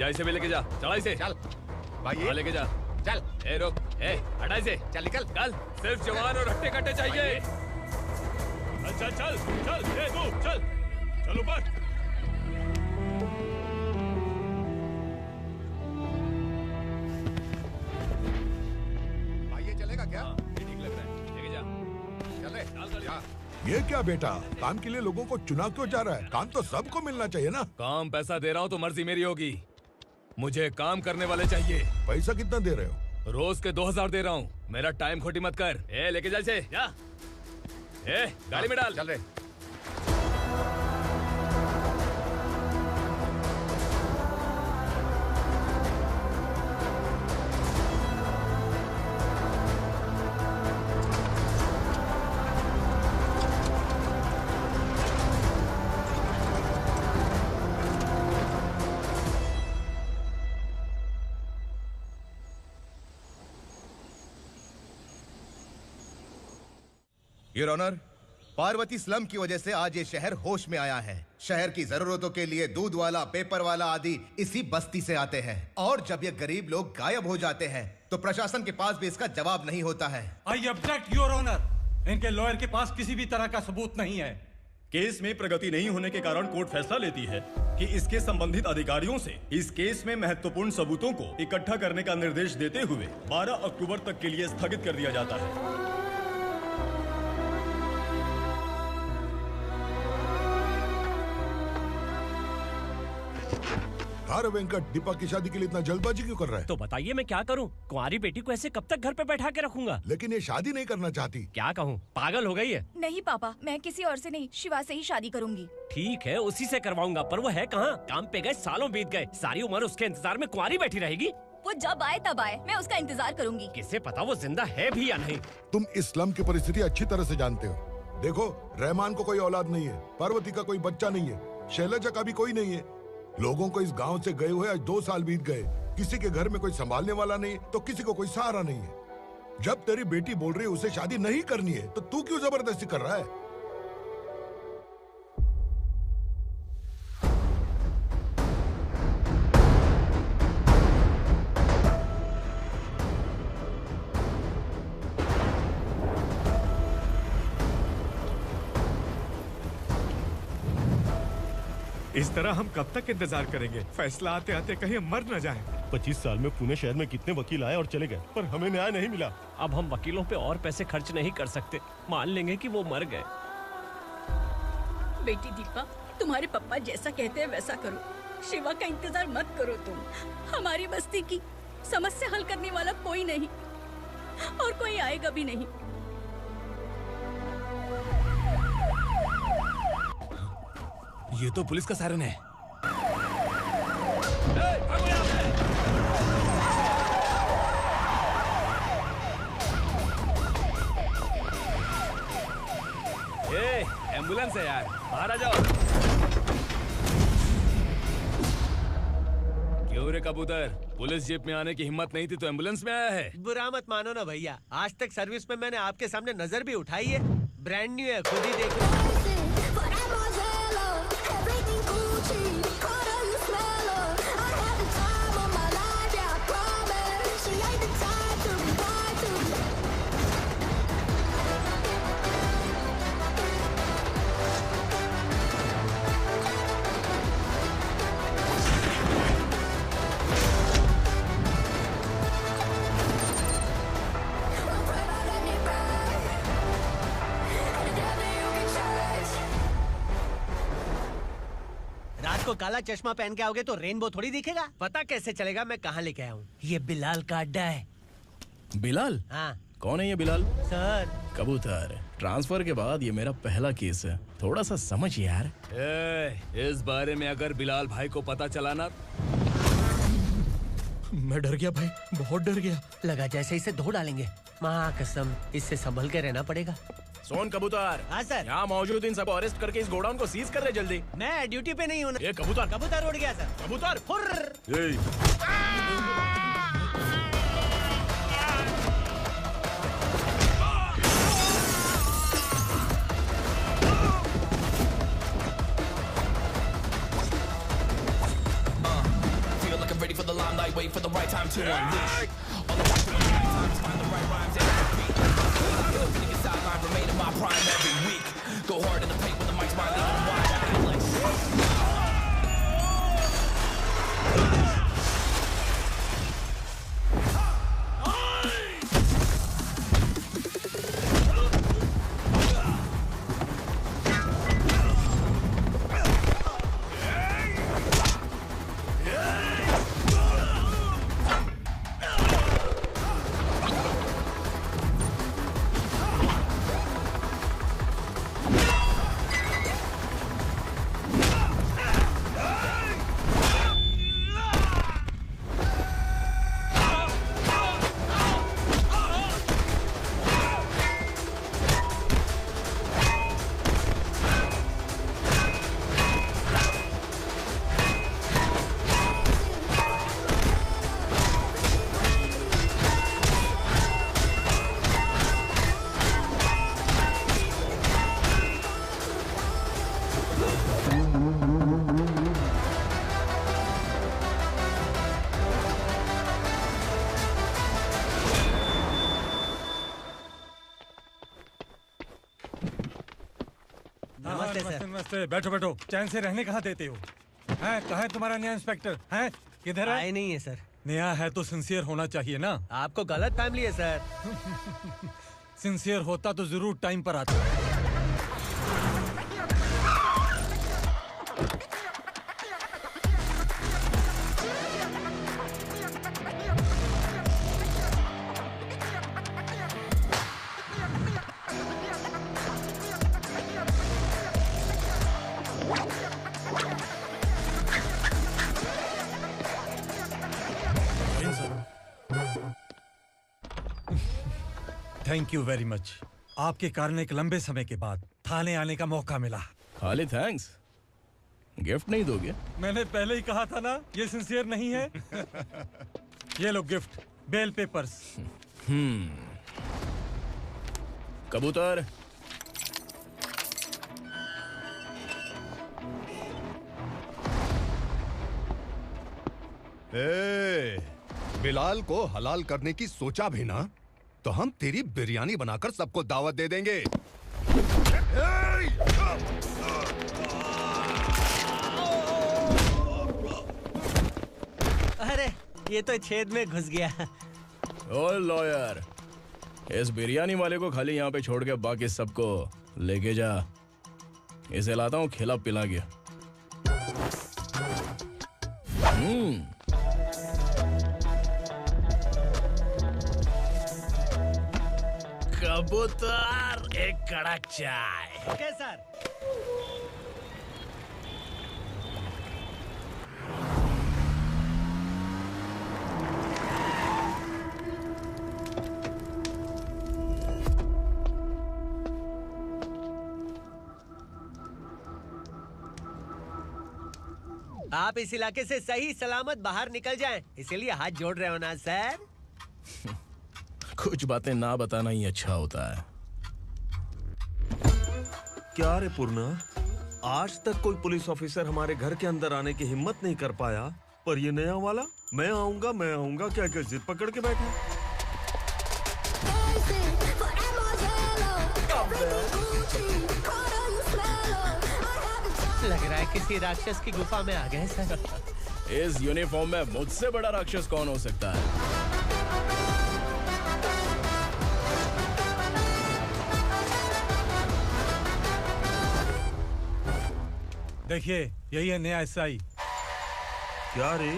जा इसे भी लेके जा, चला इसे। चल भाई लेके जा। चल। ए रुक, ए हटा इसे। चल निकल। चल, सिर्फ जवान और हट्टे कट्टे चाहिए। चल चल चल, ए तू चल, चल ऊपर। भाई ये चलेगा क्या? ये ठीक लग रहा है, लेके जा। चल रे जा। ये क्या बेटा, काम के लिए लोगों को चुना क्यों जा रहा है? काम तो सबको मिलना चाहिए ना। काम पैसा दे रहा हूँ तो मर्जी मेरी होगी, मुझे काम करने वाले चाहिए। पैसा कितना दे रहे हो? रोज के 2000 दे रहा हूँ, मेरा टाइम खोटी मत कर। ए लेके जा इसे, जा। ए गाड़ी में डाल। चल रे। योर ऑनर, पार्वती स्लम की वजह से आज ये शहर होश में आया है। शहर की जरूरतों के लिए दूध वाला, पेपर वाला आदि इसी बस्ती से आते हैं, और जब ये गरीब लोग गायब हो जाते हैं तो प्रशासन के पास भी इसका जवाब नहीं होता है। I object your honour. इनके लॉयर के पास किसी भी तरह का सबूत नहीं है। केस में प्रगति नहीं होने के कारण कोर्ट फैसला लेती है कि इसके संबंधित अधिकारियों से इस केस में महत्वपूर्ण सबूतों को इकट्ठा करने का निर्देश देते हुए 12 अक्टूबर तक के लिए स्थगित कर दिया जाता है। अरे वेंकट, दीपक की शादी के लिए इतना जल्दबाजी क्यों कर रहा है? तो बताइए मैं क्या करूं? कुंवारी बेटी को ऐसे कब तक घर पे बैठा के रखूंगा? लेकिन ये शादी नहीं करना चाहती। क्या कहूं, पागल हो गई है। नहीं पापा, मैं किसी और से नहीं, शिवा से ही शादी करूंगी। ठीक है, उसी से करवाऊंगा, पर वो है कहाँ? काम पे गए, सालों बीत गए, सारी उम्र उसके इंतजार में कुंवारी बैठी रहेगी। वो जब आए तब आए, मैं उसका इंतजार करूंगी। किसे पता वो जिंदा है भी या नहीं। तुम इस्लाम की परिस्थिति अच्छी तरह से जानते हो। देखो, रहमान को कोई औलाद नहीं है, पार्वती का कोई बच्चा नहीं है, शैलजा का भी कोई नहीं है। लोगों को इस गांव से गए हुए आज 2 साल बीत गए। किसी के घर में कोई संभालने वाला नहीं, तो किसी को कोई सहारा नहीं है। जब तेरी बेटी बोल रही है उसे शादी नहीं करनी है, तो तू क्यों जबरदस्ती कर रहा है? इस तरह हम कब तक इंतजार करेंगे? फैसला आते आते कहीं हम मर न जाएं। 25 साल में पुणे शहर में कितने वकील आए और चले गए, पर हमें न्याय नहीं मिला। अब हम वकीलों पे और पैसे खर्च नहीं कर सकते, मान लेंगे कि वो मर गए। बेटी दीपा, तुम्हारे पापा जैसा कहते हैं वैसा करो। शिवा का इंतजार मत करो तुम। हमारी बस्ती की समस्या हल करने वाला कोई नहीं, और कोई आएगा भी नहीं। ये तो पुलिस का सायरन है। ए, एम्बुलेंस है यार, बाहर आ जाओ। क्यों रे कबूतर, पुलिस जीप में आने की हिम्मत नहीं थी तो एम्बुलेंस में आया है? बुरा मत मानो ना भैया, आज तक सर्विस में मैंने आपके सामने नजर भी उठाई है। ब्रांड न्यू है, खुद ही देखो। को काला चश्मा पहन के आओगे तो रेनबो थोड़ी दिखेगा। पता कैसे चलेगा मैं कहाँ लेके आया हूँ? ये बिलाल का अड्डा है। बिलाल? हाँ। कौन है ये बिलाल? सर कबूतर, ट्रांसफर के बाद ये मेरा पहला केस है, थोड़ा सा समझ यार। इस बारे में अगर बिलाल भाई को पता चला ना, मैं डर गया भाई, बहुत डर गया। लगा जैसे इसे धो डालेंगे। माँ कसम, इससे संभल के रहना पड़ेगा। सोन कबूतर। हाँ सर। यहाँ मौजूद इन सबको अरेस्ट करके इस गोडाउन को सीज कर रहे जल्दी। मैं ड्यूटी पे नहीं हूँ। ये कबूतर। कबूतर उड़ गया सर। कबूतर। time to unleash. All the time to find the right rhymes and beat. Niggas sideline remain in my prime every week. Go hard in the paint when the mic's my lead. Wide, I feel like नमस्ते। बैठो बैठो, चैन से रहने कहाँ देते हो? हैं, कहाँ है तुम्हारा नया इंस्पेक्टर? हैं, किधर है? आए नहीं है सर। नया है तो सिंसियर होना चाहिए ना। आपको गलत फैमिली है सर। सिंसियर होता तो जरूर टाइम पर आता। Thank you very much. आपके कारण एक लंबे समय के बाद थाने आने का मौका मिला। खाली थैंक्स, गिफ्ट नहीं दोगे? मैंने पहले ही कहा था ना, ये सिंसियर नहीं है। ये लो गिफ्ट, बेल पेपर्स। कबूतर। बिलाल को हलाल करने की सोचा भी ना, तो हम तेरी बिरयानी बनाकर सबको दावत दे देंगे। अरे ये तो छेद में घुस गया। ओ लॉयर, इस बिरयानी वाले को खाली यहाँ पे छोड़ के बाकी सबको लेके जा। इसे लाता हूँ खिला पिला के। कबूतर, एक कड़क चाय। Okay sir. आप इस इलाके से सही सलामत बाहर निकल जाएं, इसीलिए हाथ जोड़ रहे हो ना सर? कुछ बातें ना बताना ही अच्छा होता है। क्या रे पूर्णा, आज तक कोई पुलिस ऑफिसर हमारे घर के अंदर आने की हिम्मत नहीं कर पाया, पर ये नया वाला मैं आऊंगा क्या क्या जिद पकड़ के बैठा। लग रहा है किसी राक्षस की गुफा में आ गए सर। इस यूनिफॉर्म में मुझसे बड़ा राक्षस कौन हो सकता है? देखिए, यही है नया एसआई। क्या रे,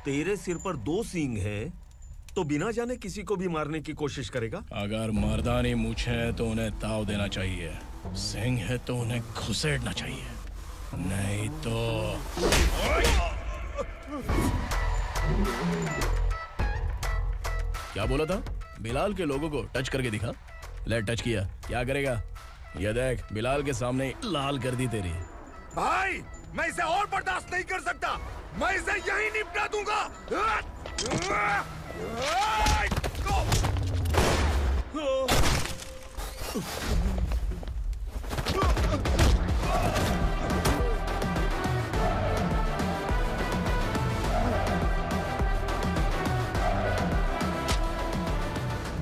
तेरे सिर पर 2 सींग है तो बिना जाने किसी को भी मारने की कोशिश करेगा? अगर मर्दानी मूंछ है तो उन्हें ताव देना चाहिए, सिंह है तो उन्हें घुसेड़ना चाहिए, नहीं तो। क्या बोला था? बिलाल के लोगों को टच करके दिखा। ले टच किया, क्या करेगा? ये देख, बिलाल के सामने लाल कर दी तेरी। भाई, मैं इसे और बर्दाश्त नहीं कर सकता, मैं इसे यहीं निपटा दूंगा।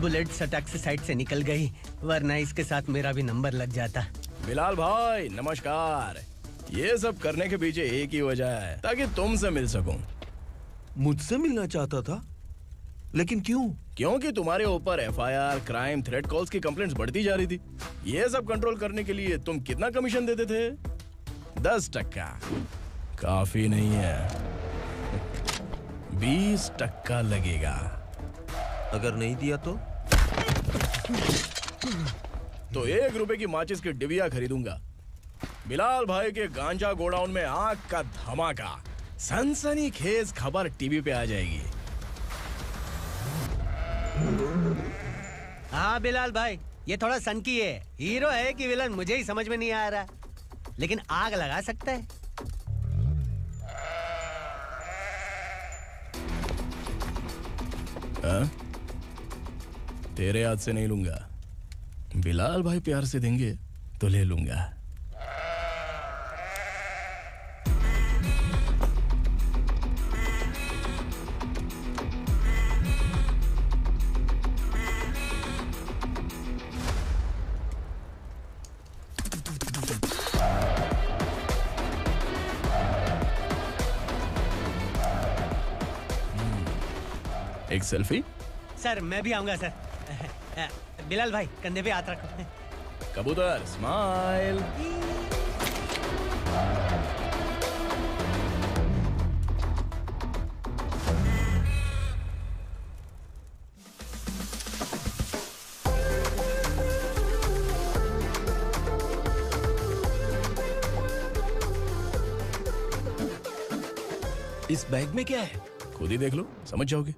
बुलेट सटक से साइड से निकल गई, वरना इसके साथ मेरा भी नंबर लग जाता। बिलाल भाई नमस्कार। ये सब करने के पीछे एक ही वजह है, ताकि तुमसे मिल सकूं। मुझसे मिलना चाहता था, लेकिन क्यों? क्योंकि तुम्हारे ऊपर एफआईआर, क्राइम, थ्रेट कॉल्स की कंप्लेंट्स बढ़ती जा रही थी। ये सब कंट्रोल करने के लिए तुम कितना कमीशन देते थे? 10%। काफी नहीं है, 20% लगेगा। अगर नहीं दिया तो 1 रुपए की माचिस की डिबिया खरीदूंगा। बिलाल भाई के गांजा गोडाउन में आग का धमाका, सनसनीखेज खबर टीवी पे आ जाएगी। हाँ बिलाल भाई, ये थोड़ा सनकी है। हीरो है कि विलन मुझे ही समझ में नहीं आ रहा, लेकिन आग लगा सकता है। तेरे हाथ से नहीं लूंगा, बिलाल भाई प्यार से देंगे तो ले लूंगा। एक सेल्फी? सर मैं भी आऊंगा सर। बिलाल भाई कंधे पे हाथ रखो। कबूतर स्माइल। इस बैग में क्या है? खुद ही देख लो, समझ जाओगे।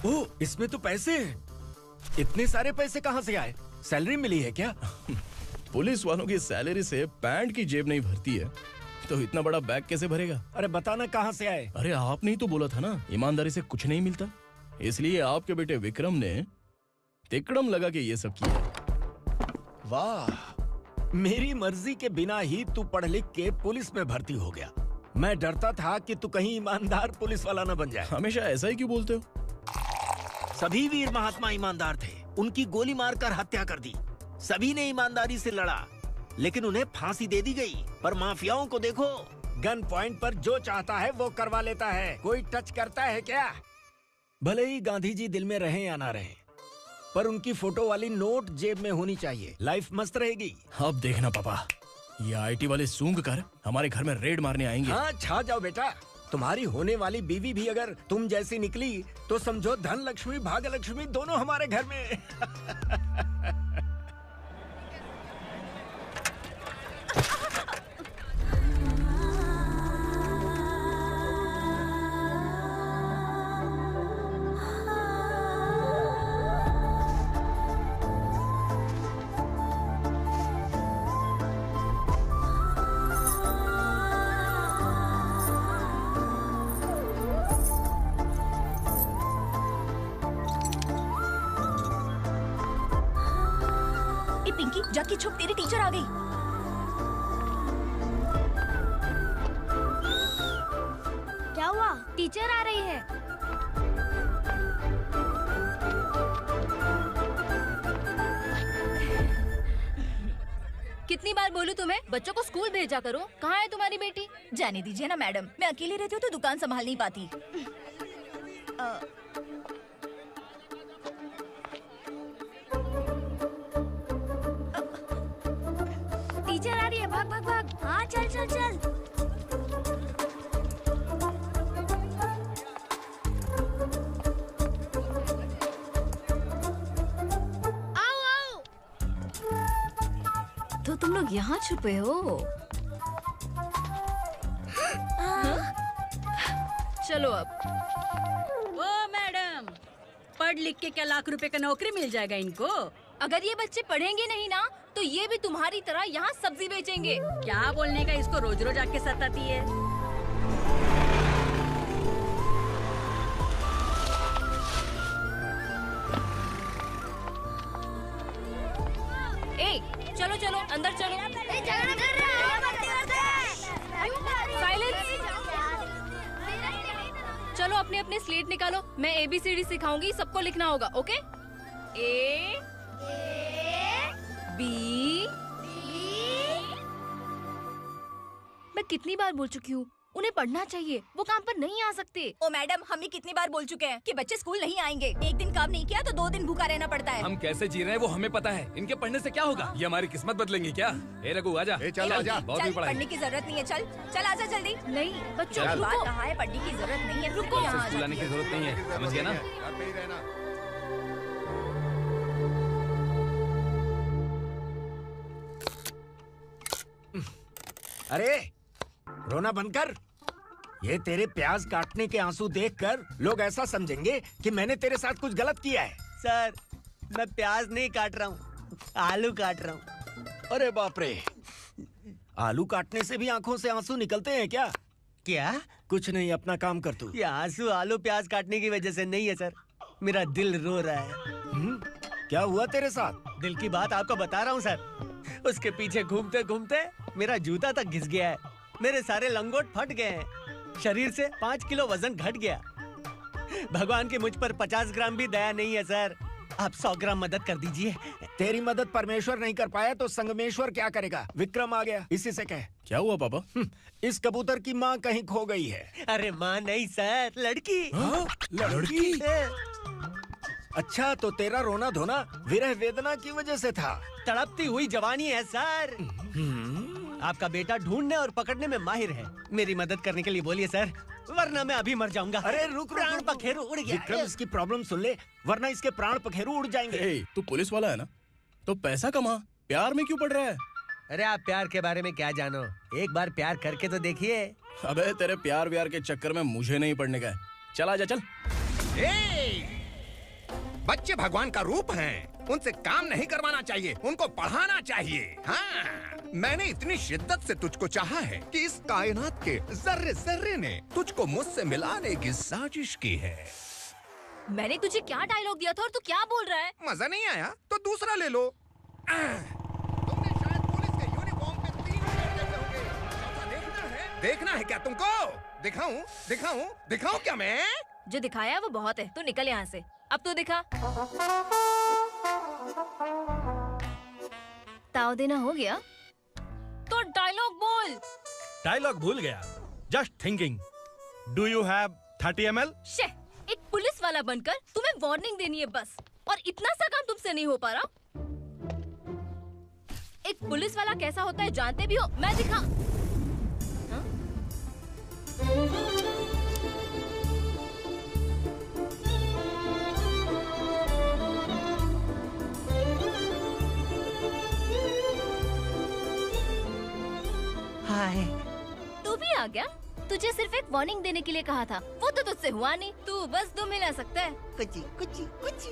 ओह, इसमें तो पैसे हैं। इतने सारे पैसे कहाँ से आए? सैलरी मिली है क्या? पुलिस वालों की सैलरी से पैंट की जेब नहीं भरती है, तो इतना बड़ा बैग कैसे भरेगा? अरे बताना कहाँ से आए? अरे आपने ही तो बोला था ना, ईमानदारी से कुछ नहीं मिलता। इसलिए आपके बेटे विक्रम ने तिकड़म लगा के ये सब किया। वाह, मेरी मर्जी के बिना ही तू पढ़ लिख के पुलिस में भर्ती हो गया। मैं डरता था कि तू कहीं ईमानदार पुलिस वाला न बन जाए। हमेशा ऐसा ही क्यों बोलते हो? सभी वीर महात्मा ईमानदार थे, उनकी गोली मारकर हत्या कर दी। सभी ने ईमानदारी से लड़ा, लेकिन उन्हें फांसी दे दी गई। पर माफियाओं को देखो, गन पॉइंट पर जो चाहता है वो करवा लेता है। कोई टच करता है क्या? भले ही गांधी जी दिल में रहे या ना रहे, पर उनकी फोटो वाली नोट जेब में होनी चाहिए। लाइफ मस्त रहेगी। अब देखना पापा, ये आईटी वाले सूंघ कर हमारे घर में रेड मारने आएंगे। हाँ, छा जाओ बेटा। तुम्हारी होने वाली बीवी भी अगर तुम जैसी निकली तो समझो धन लक्ष्मी भाग्य लक्ष्मी दोनों हमारे घर में। पिंकी जाके छुप, तेरी टीचर आ गई। क्या हुआ? टीचर आ रही है। कितनी बार बोलूं तुम्हें, बच्चों को स्कूल भेजा करो। कहाँ है तुम्हारी बेटी? जाने दीजिए ना मैडम, मैं अकेली रहती हूँ तो दुकान संभाल नहीं पाती। टीचर आ रही है, भाग भाग भाग। हाँ चल चल चल। आओ आओ। तो तुम लोग यहाँ छुपे हो? चलो अब। ओ मैडम, पढ़ लिख के क्या लाख रुपए का नौकरी मिल जाएगा इनको? अगर ये बच्चे पढ़ेंगे नहीं ना, तो ये भी तुम्हारी तरह यहाँ सब्जी बेचेंगे। क्या बोलने का, इसको रोज रोज आके सताती है। ए, चलो चलो अंदर चलो। साइलेंस। दोनों अपने अपने स्लेट निकालो, मैं ABCD सिखाऊंगी, सबको लिखना होगा, ओके? A B। मैं कितनी बार बोल चुकी हूँ, उन्हें पढ़ना चाहिए, वो काम पर नहीं आ सकते। ओ मैडम, हम भी कितनी बार बोल चुके हैं कि बच्चे स्कूल नहीं आएंगे। एक दिन काम नहीं किया तो 2 दिन भूखा रहना पड़ता है। हम कैसे जी रहे हैं वो हमें पता है, इनके पढ़ने से क्या होगा? ये हमारी किस्मत बदलेंगे क्या? ए रघु आजा। चल आजा। बहुत भी पढ़ाई। पढ़ने की जरूरत नहीं है, चल आजा जल्दी। नहीं बच्चों, चल। रुको। कहा है पढ़ने की जरूरत नहीं है, रुको। से स्कूल आने की जरूरत नहीं है, समझ गया ना? अरे रोना बंद कर। ये तेरे प्याज काटने के आंसू देखकर लोग ऐसा समझेंगे कि मैंने तेरे साथ कुछ गलत किया है। सर, मैं प्याज नहीं काट रहा हूँ, आलू काट रहा हूँ। अरे बाप रे, आलू काटने से भी आंखों से आंसू निकलते हैं क्या? क्या? कुछ नहीं, अपना काम कर तू। ये आंसू आलू प्याज काटने की वजह से नहीं है सर, मेरा दिल रो रहा है। क्या हुआ तेरे साथ? दिल की बात आपको बता रहा हूँ सर। उसके पीछे घूमते घूमते मेरा जूता तक घिस गया है, मेरे सारे लंगोट फट गए हैं, शरीर से 5 किलो वजन घट गया। भगवान की मुझ पर 50 ग्राम भी दया नहीं है सर, आप 100 ग्राम मदद कर दीजिए। तेरी मदद परमेश्वर नहीं कर पाया तो संगमेश्वर क्या करेगा? विक्रम आ गया, इसी से कह। क्या हुआ पापा? इस कबूतर की माँ कहीं खो गई है। अरे माँ नहीं सर, लड़की। लड़की? अच्छा, तो तेरा रोना धोना विरह वेदना की वजह से था। तड़पती हुई जवानी है सर। आपका बेटा ढूंढने और पकड़ने में माहिर है, मेरी मदद करने के लिए बोलिए सर, वरना मैं अभी मर जाऊंगा। अरे रुक, प्राण पखेरु उड़ गया। विक्रम, इसकी प्रॉब्लम सुन ले, वरना इसके प्राण पखेरु उड़ जाएंगे। तू पुलिस वाला है ना, तो पैसा कमा, प्यार में क्यों पड़ रहा है? अरे आप प्यार के बारे में क्या जानो, एक बार प्यार करके तो देखिए। अबे तेरे प्यार व्यार के चक्कर में मुझे नहीं पड़ने का है, चल आजा चल। बच्चे भगवान का रूप हैं, उनसे काम नहीं करवाना चाहिए, उनको पढ़ाना चाहिए। हाँ, मैंने इतनी शिद्दत से तुझको चाहा है कि इस कायनात के जर्रे जर्रे ने तुझको मुझसे मिलाने की साजिश की है। मैंने तुझे क्या डायलॉग दिया था और तू क्या बोल रहा है? मजा नहीं आया तो दूसरा ले लो। तुमने शायद पुलिस के यूनिफॉर्म पे 3 पैर देखे होंगे। देखना है क्या तुमको? दिखाऊं दिखाऊं दिखाऊं क्या मैं? जो दिखाया वो बहुत है, तू निकल यहाँ से। अब तू दिखा। ताव देना हो गया तो डायलॉग बोल। डायलॉग भूल गया। Just thinking, do you have 30 ml? शे, एक पुलिस वाला बनकर तुम्हें वार्निंग देनी है बस, और इतना सा काम तुमसे नहीं हो पा रहा। एक पुलिस वाला कैसा होता है जानते भी हो? मैं दिखा। हाय, तू भी आ गया? तुझे सिर्फ एक वार्निंग देने के लिए कहा था, वो तो तुझसे हुआ नहीं। तू बस 2 मिला सकता है। कुछ कुछ।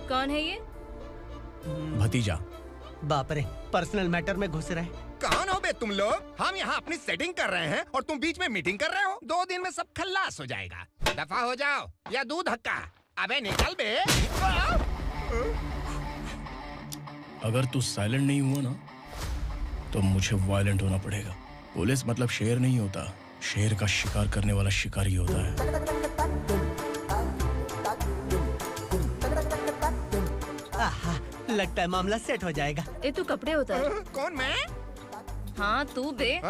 कौन है ये? भतीजा। बाप रे, पर्सनल मैटर में घुस रहे। कौन हो बे तुम लोग? हम यहाँ अपनी सेटिंग कर रहे हैं और तुम बीच में मीटिंग कर रहे हो। 2 दिन में सब खल्लास हो जाएगा। दफा हो जाओ या दूध हक्का। अबे निकल बे। अगर तू साइलेंट नहीं हुआ ना तो मुझे वायलेंट होना पड़ेगा। पुलिस मतलब शेर नहीं होता, शेर का शिकार करने वाला शिकारी होता है। आहा, लगता है मामला सेट हो जाएगा। ए तू कपड़े उतार। कौन मैं? हाँ तू बे।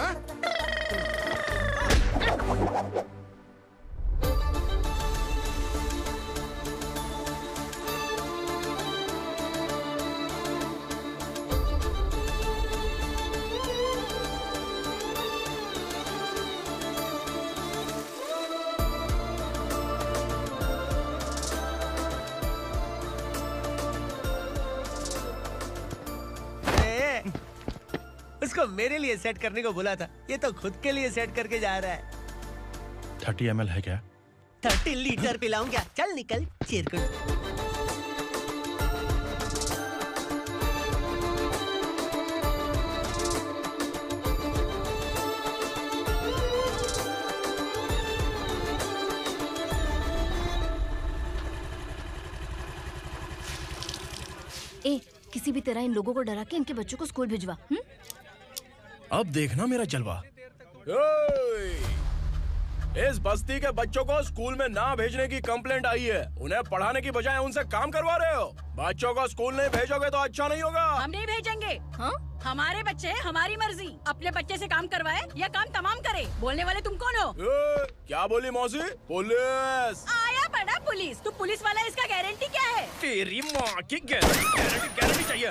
उसको मेरे लिए सेट करने को बोला था, ये तो खुद के लिए सेट करके जा रहा है। 30 ml है क्या? 30 लीटर पिलाऊं क्या? चल निकल चिरकुट। ए, किसी भी तरह इन लोगों को डरा के इनके बच्चों को स्कूल भिजवा। अब देखना मेरा जलवा। इस बस्ती के बच्चों को स्कूल में ना भेजने की कंप्लेंट आई है। उन्हें पढ़ाने की बजाय उनसे काम करवा रहे हो। बच्चों को स्कूल नहीं भेजोगे तो अच्छा नहीं होगा। हम नहीं भेजेंगे। हाँ? हमारे बच्चे हमारी मर्जी। अपने बच्चे से काम करवाए या काम तमाम करे। बोलने वाले तुम कौन हो? क्या बोली मौसी? पुलिस आया पड़ा पुलिस। तू पुलिस वाला, इसका गारंटी क्या है? तेरी माँ की गारंटी चाहिए।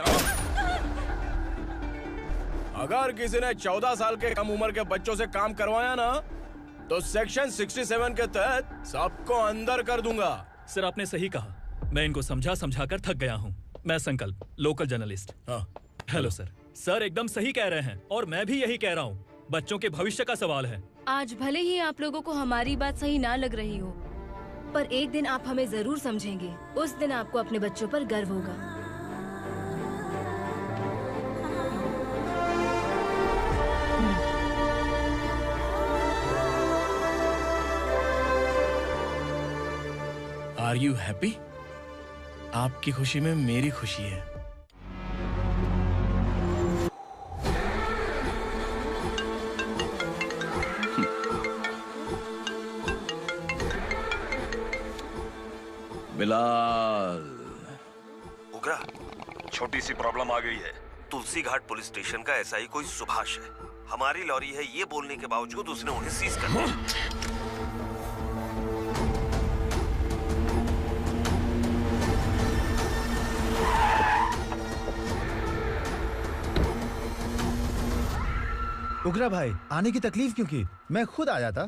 अगर किसी ने 14 साल के कम उम्र के बच्चों से काम करवाया ना, तो सेक्शन 67 के तहत सबको अंदर कर दूंगा। सर आपने सही कहा। मैं इनको समझा कर थक गया हूँ। मैं संकल्प, local journalist. Hello sir. Sir एकदम सही कह रहे हैं और मैं भी यही कह रहा हूँ। बच्चों के भविष्य का सवाल है। आज भले ही आप लोगों को हमारी बात सही ना लग रही हो, पर एक दिन आप हमें जरूर समझेंगे। उस दिन आपको अपने बच्चों पर गर्व होगा। Are you happy? आपकी खुशी में मेरी खुशी है। बिलाल। उगरा, छोटी सी प्रॉब्लम आ गई है। तुलसी घाट पुलिस स्टेशन का एसआई कोई सुभाष है। हमारी लॉरी है ये बोलने के बावजूद उसने उन्हें सीज कर दिया। उगरा भाई, आने की तकलीफ क्यों की? मैं खुद आ जाता।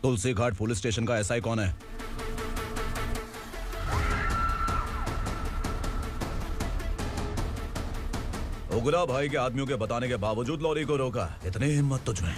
तुलसी घाट पुलिस स्टेशन का एसआई कौन है? उगरा भाई के आदमियों के बताने के बावजूद लॉरी को रोका। इतनी हिम्मत तुझमें?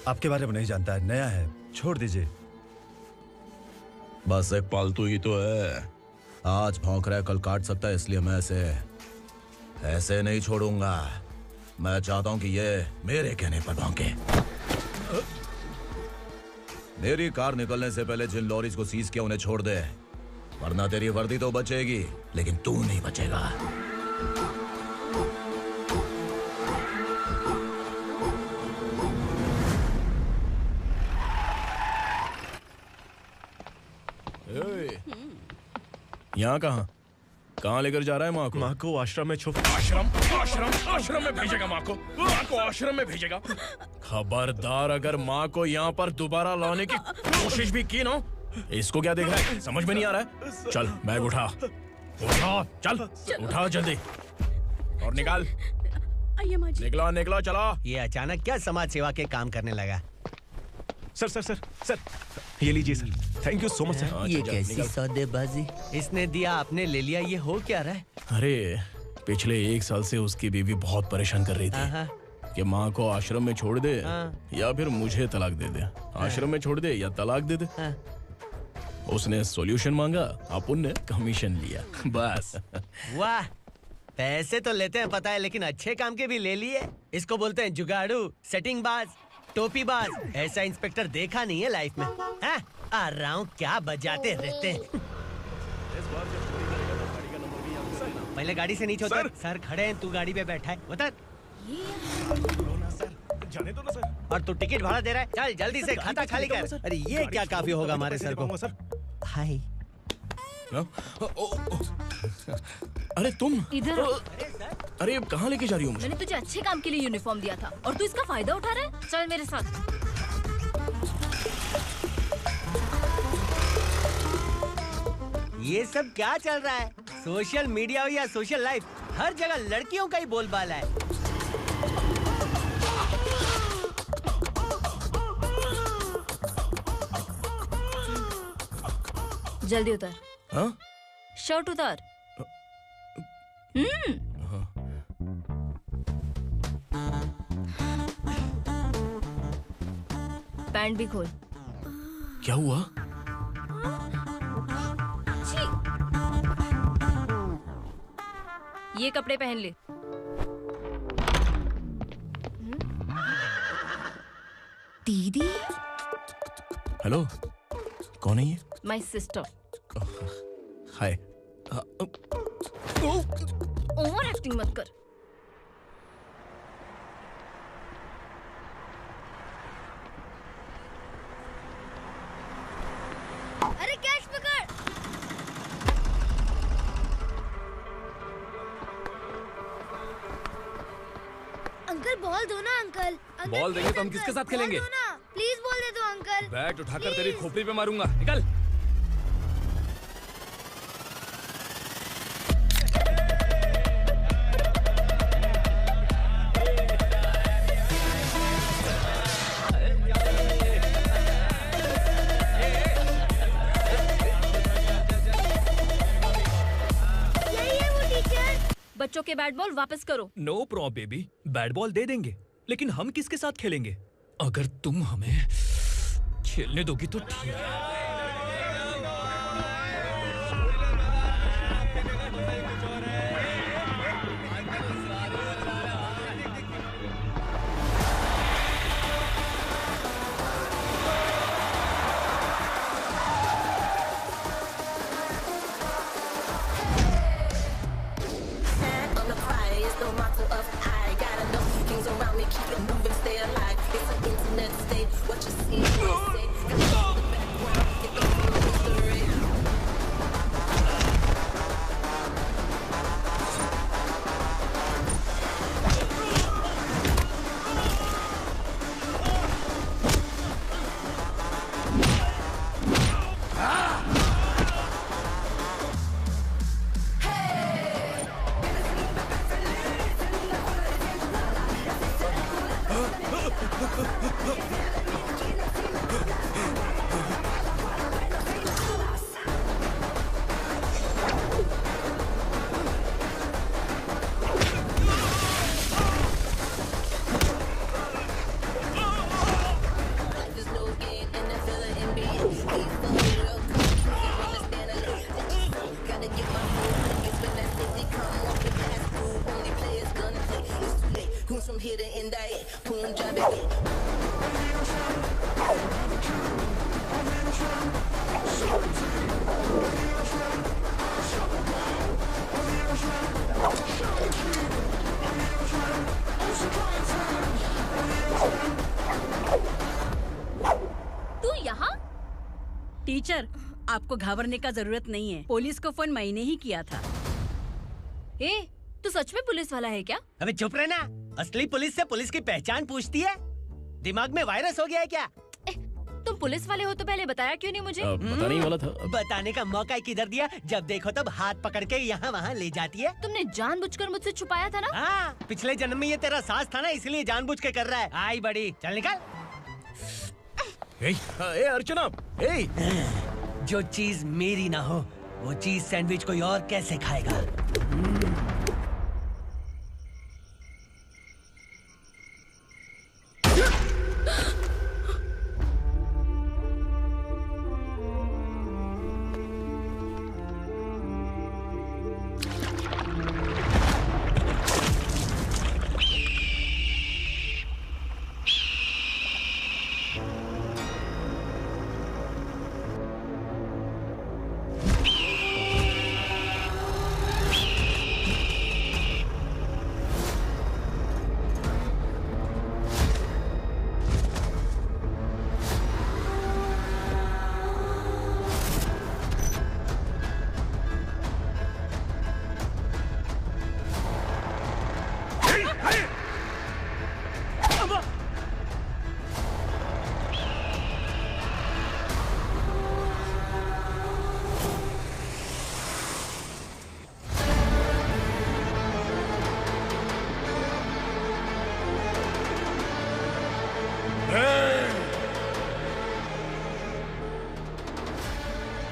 आपके बारे में नहीं जानता है, नया है, छोड़ दीजिए। बस एक पालतू ही तो है। आज भौंक रहा है, कल काट सकता है, इसलिए मैं ऐसे नहीं छोड़ूंगा। मैं चाहता हूं कि ये मेरे कहने पर भौंके। मेरी कार निकलने से पहले जिन लॉरीज को सीज किया उन्हें छोड़ दे, वरना तेरी वर्दी तो बचेगी लेकिन तू नहीं बचेगा। यहाँ कहाँ लेकर जा रहा है माँ को? माँ को आश्रम में आश्रम में भेजेगा माँ को आश्रम में भेजेगा। खबरदार, अगर माँ को यहाँ पर दोबारा लाने की कोशिश भी की ना। इसको क्या देख रहा है? समझ में नहीं आ रहा है? चल बैग उठा, चल उठा जल्दी और निकाल। निकला चला। ये अचानक क्या समाज सेवा के काम करने लगा? सर ये लीजिए sir. Thank you so much sir. ये कैसी सौदेबाजी? इसने दिया, आपने ले लिया, ये हो क्या रहा है? अरे पिछले 1 साल से उसकी बीवी बहुत परेशान कर रही थी कि माँ को आश्रम में छोड़ दे या फिर मुझे तलाक दे दे। आश्रम में छोड़ दे या तलाक दे दे। उसने सॉल्यूशन मांगा, अपन ने कमीशन लिया, बस। वाह, पैसे तो लेते हैं पता है, लेकिन अच्छे काम के भी ले लिए। इसको बोलते हैं जुगाड़ू, सेटिंग बाज, टोपी बाज। ऐसा इंस्पेक्टर देखा नहीं है लाइफ में। हाँ? आ रहा हूँ, क्या बजाते रहते हैं। पहले गाड़ी से नीचे उतर। सर खड़े हैं, तू गाड़ी पे बैठा है, उतर। जाने दो ना सर। और तू टिकट भाड़ा दे रहा है, चल जल्दी से खाता खाली कर। अरे ये क्या काफी होगा हमारे सर को। हाय। अरे तुम इधर। अरे कहाँ लेके जा रही हो? मैंने तुझे अच्छे काम के लिए यूनिफॉर्म दिया था और तू इसका फायदा उठा रहा है। चल मेरे साथ। ये सब क्या चल रहा है? सोशल मीडिया हो या सोशल लाइफ, हर जगह लड़कियों का ही बोलबाला है। जल्दी उतर। हाँ? शर्ट उतार। पैंट भी खोल। क्या हुआ? ये कपड़े पहन ले। दीदी। हेलो, कौन है ये? My sister. Hi. Over acting मत कर। अरे कैच पकड़। अंकल बॉल दो ना अंकल। बॉल देंगे तो हम किसके साथ खेलेंगे? प्लीज बॉल दे दो अंकल। बैट उठाकर तेरी खोपड़ी पे मारूंगा। निकल। बच्चों के बैट बॉल वापस करो। No problem baby, bat ball दे देंगे, लेकिन हम किसके साथ खेलेंगे? अगर तुम हमें खेलने दोगी तो ठीक है। टीचर, आपको घबराने का जरूरत नहीं है। पुलिस को फोन मैंने ही किया था। ए, तू सच में पुलिस वाला है क्या? अबे चुप रहना। असली पुलिस से पुलिस की पहचान पूछती है? दिमाग में वायरस हो गया है क्या? तुम पुलिस वाले हो तो पहले बताया क्यों नहीं मुझे? बताने ही वाला था। बताने का मौका किधर दिया? जब देखो तब हाथ पकड़ के यहाँ वहाँ ले जाती है। तुमने जानबूझकर मुझसे छुपाया था ना? हाँ, पिछले जन्म में ये तेरा सास था ना, इसलिए जानबूझ के कर रहा है। आई बड़ी, चल निकल। ए अर्चना, जो चीज मेरी ना हो वो चीज सैंडविच कोई और कैसे खाएगा?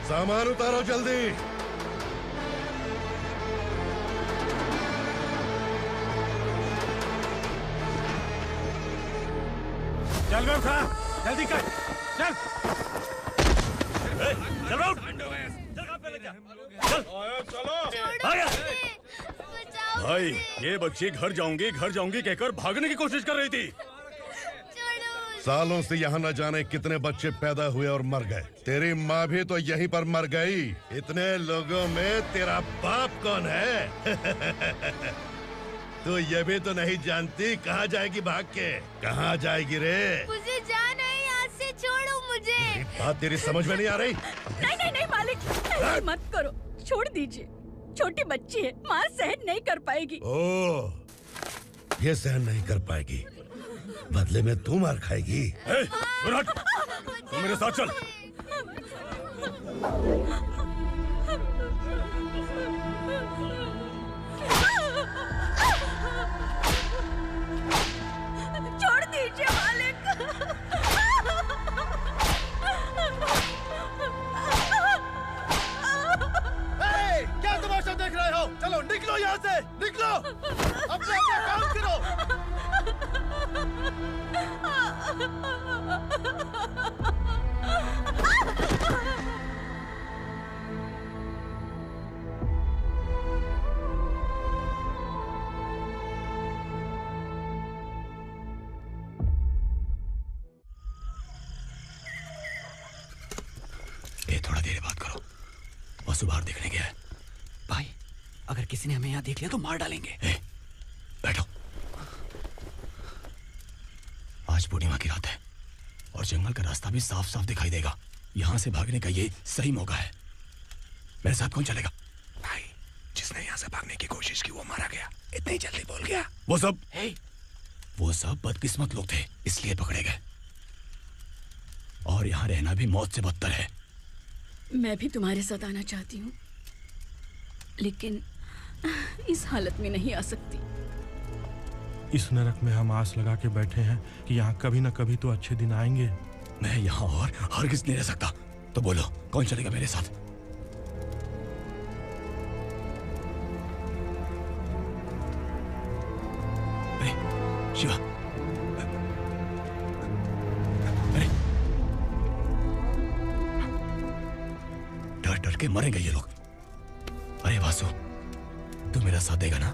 सामान उतारो जल्दी। चल बे उठा, जल्दी कर, चल। चल उठ। भाई ये बच्ची घर जाऊंगी कहकर भागने की कोशिश कर रही थी। सालों से यहाँ न जाने कितने बच्चे पैदा हुए और मर गए। तेरी माँ भी तो यहीं पर मर गई। इतने लोगों में तेरा बाप कौन है? तू ये भी तो नहीं जानती कहाँ जाएगी भाग के? कहाँ जाएगी रे? मुझे जाना है, यहाँ से छोड़ो मुझे। बात तेरी समझ में नहीं आ रही? नहीं मालिक, ऐसे मत करो, छोड़ दीजिए। छोटी बच्ची है, माँ सहन नहीं कर पाएगी। ओह, ये सहन नहीं कर पाएगी, बदले में तू मार खाएगी। तू मेरे साथ चल। छोड़ दीजिए मालिक। क्या तमाशा देख रहे हो? चलो निकलो यहाँ से, निकलो। अपना काम करो। ए, थोड़ा देर बात करो। वसु बाहर देखने गया है। भाई, अगर किसी ने हमें यहाँ देख लिया तो मार डालेंगे। बैठो। आज पूर्णिमा की रात है और जंगल का रास्ता भी साफ साफ दिखाई देगा। यहाँ से भागने का ये सही मौका है। मेरे साथ कौन चलेगा? भाई, जिसने यहाँ से भागने की कोशिश की वो मारा गया। इतनी जल्दी बोल गया। वो सब बदकिस्मत लोग थे, इसलिए पकड़े गए। और यहाँ रहना भी मौत से बदतर है। मैं भी तुम्हारे साथ आना चाहती हूँ, लेकिन इस हालत में नहीं आ सकती। इस नरक में हम आस लगा के बैठे हैं कि यहाँ कभी न कभी तो अच्छे दिन आएंगे। मैं यहाँ और हरगिज़ नहीं रह सकता। तो बोलो, कौन चलेगा मेरे साथ? अरे शिवा, अरे डर डर के मरेंगे ये लोग। अरे वासु, तू मेरा साथ देगा ना?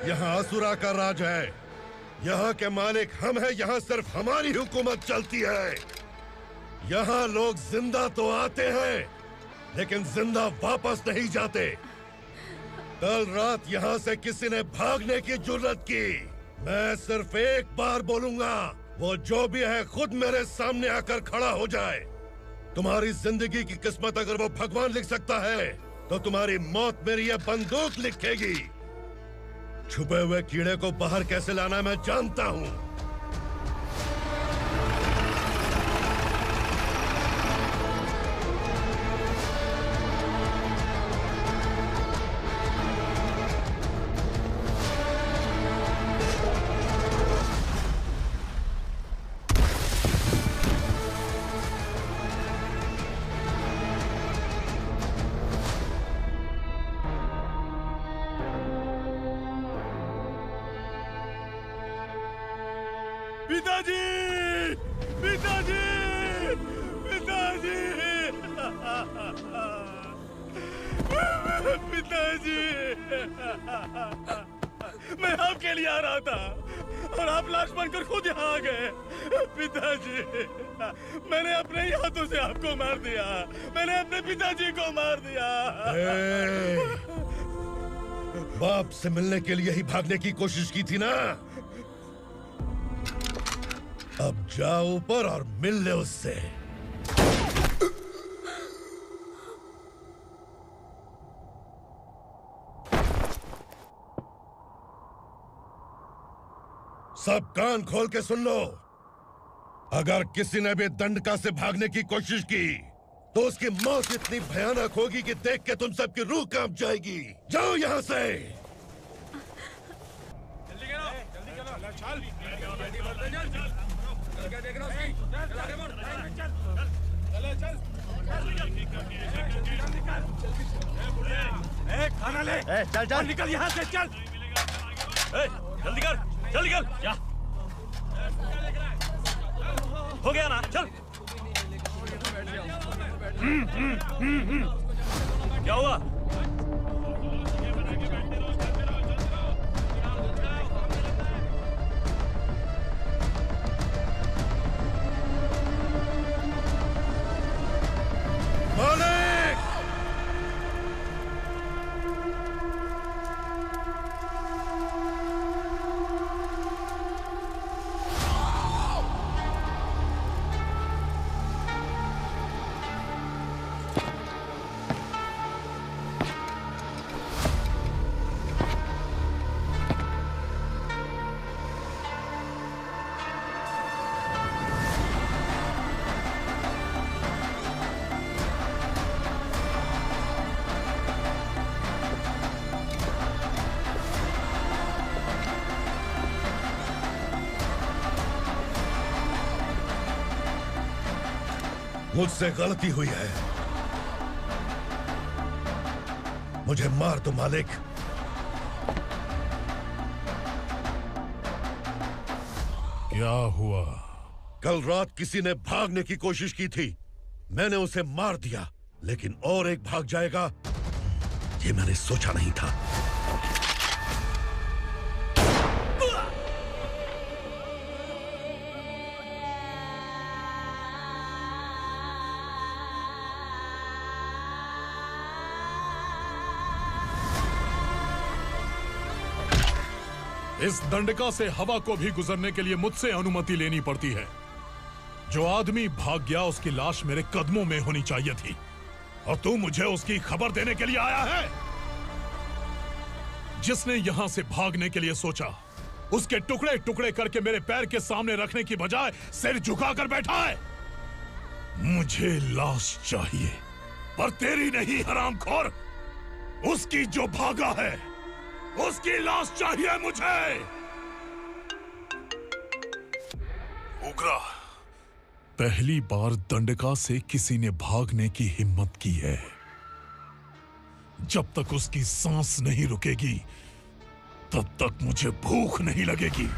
यहाँ असुरा का राज है। यहाँ के मालिक हम हैं। यहाँ सिर्फ हमारी हुकूमत चलती है। यहाँ लोग जिंदा तो आते हैं लेकिन जिंदा वापस नहीं जाते। कल रात यहाँ से किसी ने भागने की जुर्रत की, मैं सिर्फ एक बार बोलूंगा, वो जो भी है खुद मेरे सामने आकर खड़ा हो जाए। तुम्हारी जिंदगी की किस्मत अगर वो भगवान लिख सकता है तो तुम्हारी मौत मेरी ये बंदूक लिखेगी। छुपे हुए कीड़े को बाहर कैसे लाना मैं जानता हूँ। पिताजी, पिताजी, पिताजी, पिताजी, मैं आपके लिए आ रहा था और आप लाश बनकर खुद यहाँ आ गए। पिताजी, मैंने अपने ही हाथों से आपको मार दिया। मैंने अपने पिताजी को मार दिया। बाप से मिलने के लिए ही भागने की कोशिश की थी ना? अब जाओ ऊपर और मिल ले उससे। सब कान खोल के सुन लो। अगर किसी ने भी दंडका से भागने की कोशिश की तो उसकी मौत इतनी भयानक होगी कि देख के तुम सबकी रूह कांप जाएगी। जाओ यहाँ से। खाना ले। चल चल निकल यहाँ से, चल। जल्दी कर, जल्दी कर। क्या हो गया ना? चल। क्या हुआ? मालिक! मुझसे गलती हुई है, मुझे मार दो मालिक। क्या हुआ? कल रात किसी ने भागने की कोशिश की थी, मैंने उसे मार दिया, लेकिन और एक भाग जाएगा ये मैंने सोचा नहीं था। इस दंडका से हवा को भी गुजरने के लिए मुझसे अनुमति लेनी पड़ती है। जो आदमी भाग गया उसकी लाश मेरे कदमों में होनी चाहिए थी, और तू मुझे उसकी खबर देने के लिए आया है। जिसने यहां से भागने के लिए सोचा, उसके टुकड़े टुकड़े करके मेरे पैर के सामने रखने की बजाय सिर झुकाकर बैठा है। मुझे लाश चाहिए, पर तेरी नहीं हरामखोर, उसकी जो भागा है उसकी लाश चाहिए मुझे। उग्रा, पहली बार दंडका से किसी ने भागने की हिम्मत की है। जब तक उसकी सांस नहीं रुकेगी तब तक मुझे भूख नहीं लगेगी।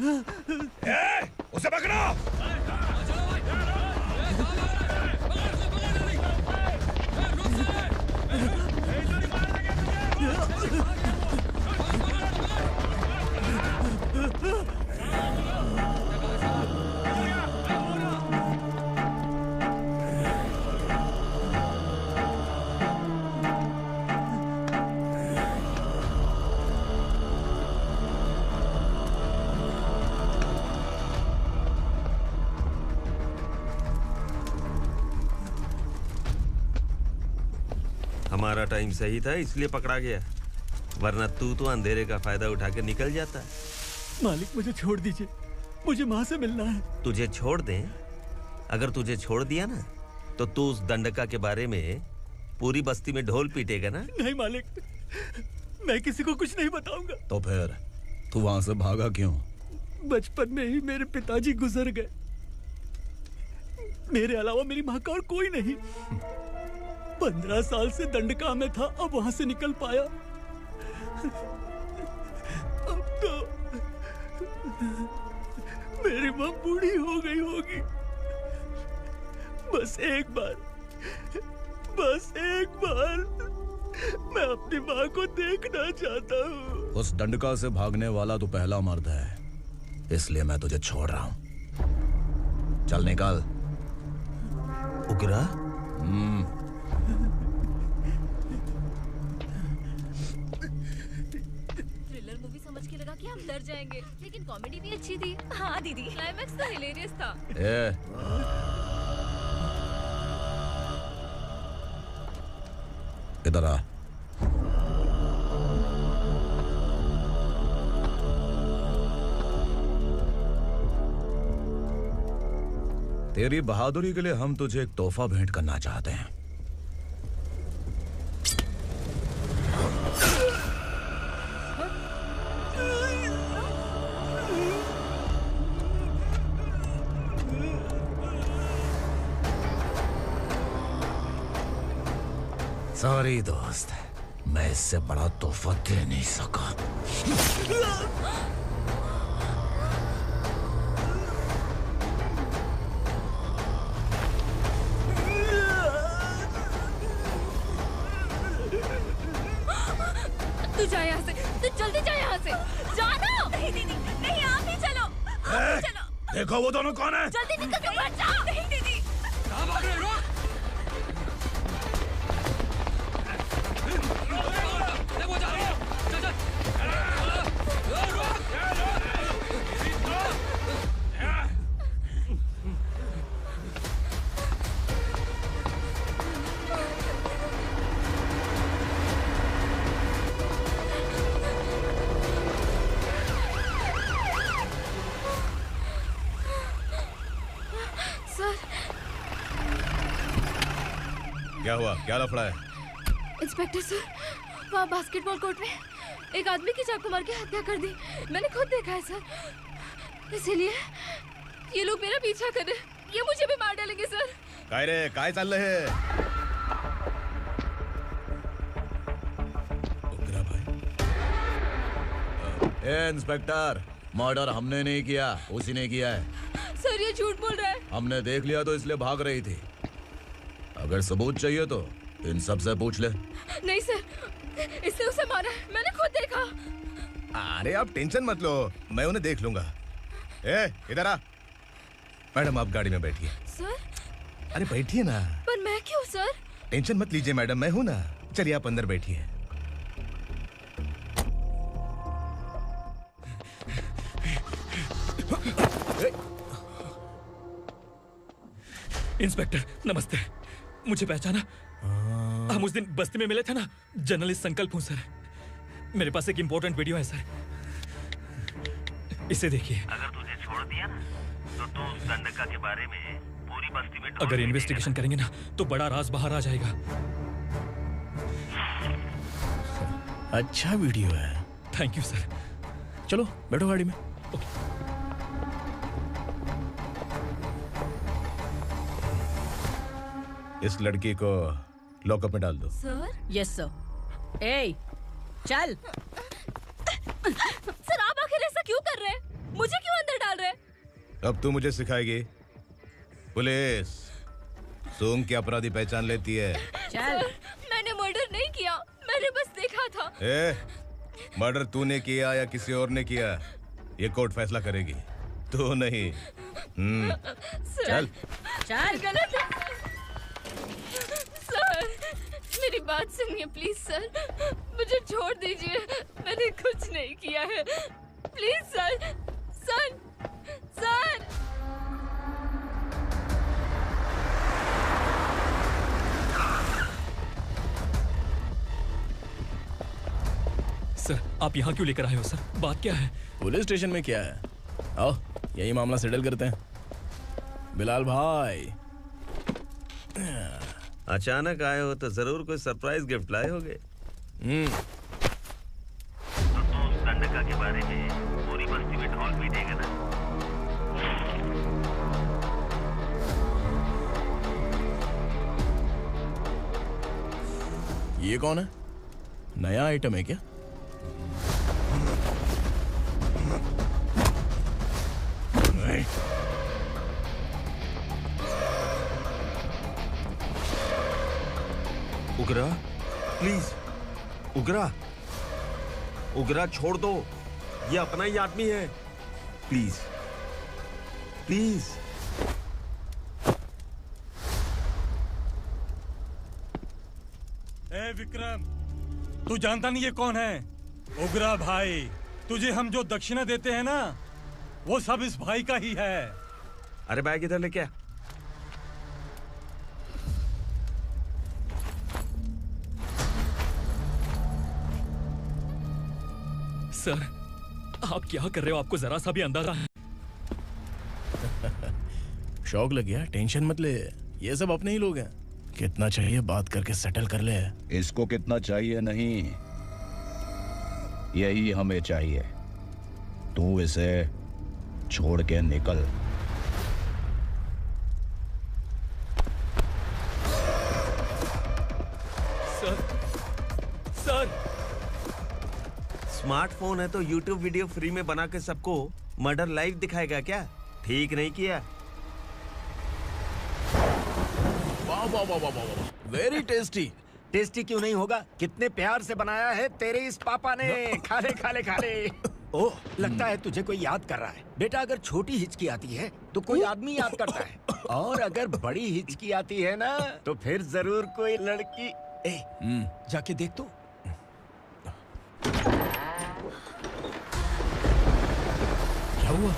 उसे पकड़ो। हमारा टाइम सही था इसलिए पकड़ा गया, वरना तू तो अंधेरे का फायदा उठा के निकल जाता। मालिक मुझे छोड़ दीजिए, मुझे माँ से मिलना है। तुझे छोड़ दें? अगर तुझे छोड़ दिया ना तो तू उस दंडका के बारे में पूरी बस्ती में ढोल पीटेगा ना। नहीं मालिक, मैं किसी को कुछ नहीं बताऊंगा। तो फिर तू वहां से भागा क्यों? बचपन में ही मेरे पिताजी गुजर गए, मेरे अलावा मेरी माँ का और कोई नहीं। 15 साल से दंडका में था, अब वहां से निकल पाया। अब तो मेरी माँ बूढ़ी हो गई होगी। बस एक बार मैं अपनी माँ को देखना चाहता हूँ। उस दंडका से भागने वाला तू पहला मर्द है, इसलिए मैं तुझे छोड़ रहा हूँ। चल निकल। उग्रा? थ्रिलर मूवी समझ के लगा कि हम डर जाएंगे, लेकिन कॉमेडी भी अच्छी थी। हाँ दीदी, क्लाइमैक्स तो हिलेरियस था। इधर आ। तेरी बहादुरी के लिए हम तुझे एक तोहफा भेंट करना चाहते हैं। सॉरी दोस्त, मैं इससे बड़ा तोहफा दे नहीं सका। तू जा यहाँ से, तू जल्दी जा यहाँ से। जानो। नहीं दीदी, नहीं आप ही चलो। आप ही चलो। देखो वो दोनों कौन है? जल्दी निकल के मत जाओ। नहीं दीदी। कहाँ भाग रहे हो? देखो जा रही है। चल चल। सर। क्या हुआ? क्या लफड़ा है? इंस्पेक्टर सर, वहाँ बास्केटबॉल कोर्ट में एक आदमी की चाकू मार के हत्या कर दी। मैंने खुद देखा है सर, इसीलिए ये लोग मेरा पीछा कर रहे हैं। ये मुझे भी मार डालेंगे सर। काय रे, काय चाल रहे हैं? ए इंस्पेक्टर, मर्डर हमने नहीं किया, उसी ने किया है। सर ये झूठ बोल रहा है। हमने देख लिया तो इसलिए भाग रही थी। अगर सबूत चाहिए तो इन सब से पूछ ले। नहीं सर, इसने उसे मारा है, मैंने खुद देखा। अरे आप टेंशन मत लो, मैं उन्हें देख लूंगा। ए, इधर आ। मैडम आप गाड़ी में बैठिए। सर? अरे बैठिए ना। पर मैं क्यों सर? टेंशन मत लीजिए मैडम, मैं हूं ना। चलिए आप अंदर बैठिए। इंस्पेक्टर नमस्ते, मुझे पहचाना? हम उस दिन बस्ती में मिले थे ना। जर्नलिस्ट संकल्प हूँ सर। मेरे पास एक इम्पोर्टेंट वीडियो है सर, इसे देखिए। अगर तुझे छोड़ दिया ना तो तू उस दंडका के बारे में पूरी बस्ती में अगर इन्वेस्टिगेशन करेंगे ना तो बड़ा राज बाहर आ जाएगा। अच्छा वीडियो है। Thank you sir. चलो बैठो गाड़ी में। इस लड़की को लॉकअप में डाल दो। सर? Yes sir. ए, चल। सर आप आखिर ऐसा क्यों कर रहे हैं? मुझे क्यों अंदर डाल रहे? अब तू मुझे सिखाएगी? पुलिस सूंघ के अपराधी पहचान लेती है। सर, मैंने मर्डर नहीं किया, मैंने बस देखा था। मर्डर तूने किया या किसी और ने किया, ये कोर्ट फैसला करेगी, तू नहीं। चल चल। गलत है। सर, मेरी बात सुनिए प्लीज सर, मुझे छोड़ दीजिए, मैंने कुछ नहीं किया है, please sir. Sir, sir. Sir, आप यहाँ क्यों लेकर आए हो सर? बात क्या है? पुलिस स्टेशन में क्या है? आओ यही मामला सेटल करते हैं। बिलाल भाई, अचानक आए हो तो जरूर कोई सरप्राइज गिफ्ट लाए होगे। तो उस दंडका के बारे में पूरी बस्ती में ढोल पीटेगा ना? ये कौन है? नया आइटम है क्या? उगरा, प्लीज उगरा, उगरा छोड़ दो, ये अपना ही आदमी है, प्लीज प्लीज। ए विक्रम, तू जानता नहीं ये कौन है? उगरा भाई, तुझे हम जो दक्षिणा देते हैं ना, वो सब इस भाई का ही है। अरे बैग इधर लेके आ। सर, आप क्या कर रहे हो? आपको जरा सा भी अंदाजा है? शौक लग गया? टेंशन मत ले, ये सब अपने ही लोग हैं। कितना चाहिए बात करके सेटल कर ले। इसको कितना चाहिए नहीं, यही हमें चाहिए। तू इसे छोड़ के निकल। सर, स्मार्टफोन है तो YouTube वीडियो फ्री में बना के सबको मर्डर लाइव दिखाएगा क्या? ठीक नहीं किया। वाह वाह वाह वाह वाह, वेरी टेस्टी। टेस्टी क्यों नहीं होगा? कितने प्यार से बनाया है तेरे इस पापा ने। खा ले खा ले खा ले। ओह, लगता है तुझे कोई याद कर रहा है। बेटा, अगर छोटी हिचकी आती है तो कोई आदमी याद करता है, और अगर बड़ी हिचकी आती है ना तो फिर जरूर कोई लड़की। जाके देख तो। क्या हुआ?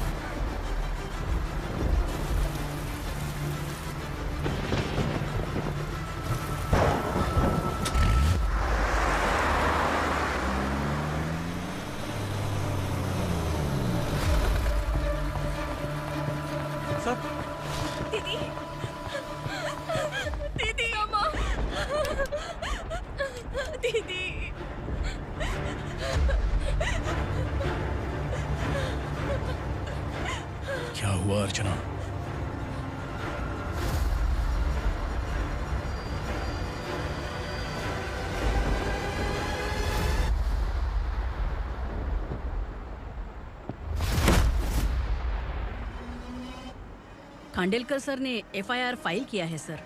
दीदी, दीदी, अम्मा, दीदी। क्या हुआ अर्चना? खांडेलकर सर ने FIR फाइल किया है सर।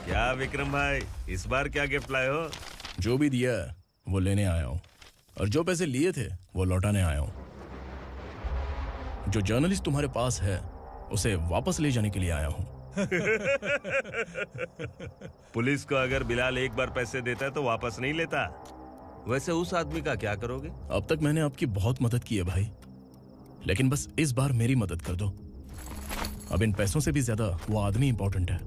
क्या विक्रम भाई, इस बार क्या गिफ्ट लाए हो? जो भी दिया है वो लेने आया हूँ, और जो पैसे लिए थे वो लौटाने आया हूँ। जो जर्नलिस्ट तुम्हारे पास है उसे वापस ले जाने के लिए आया हूँ। पुलिस को अगर बिलाल एक बार पैसे देता है तो वापस नहीं लेता। वैसे उस आदमी का क्या करोगे? अब तक मैंने आपकी बहुत मदद की है भाई, लेकिन बस इस बार मेरी मदद कर दो। अब इन पैसों से भी ज्यादा वो आदमी इंपॉर्टेंट है।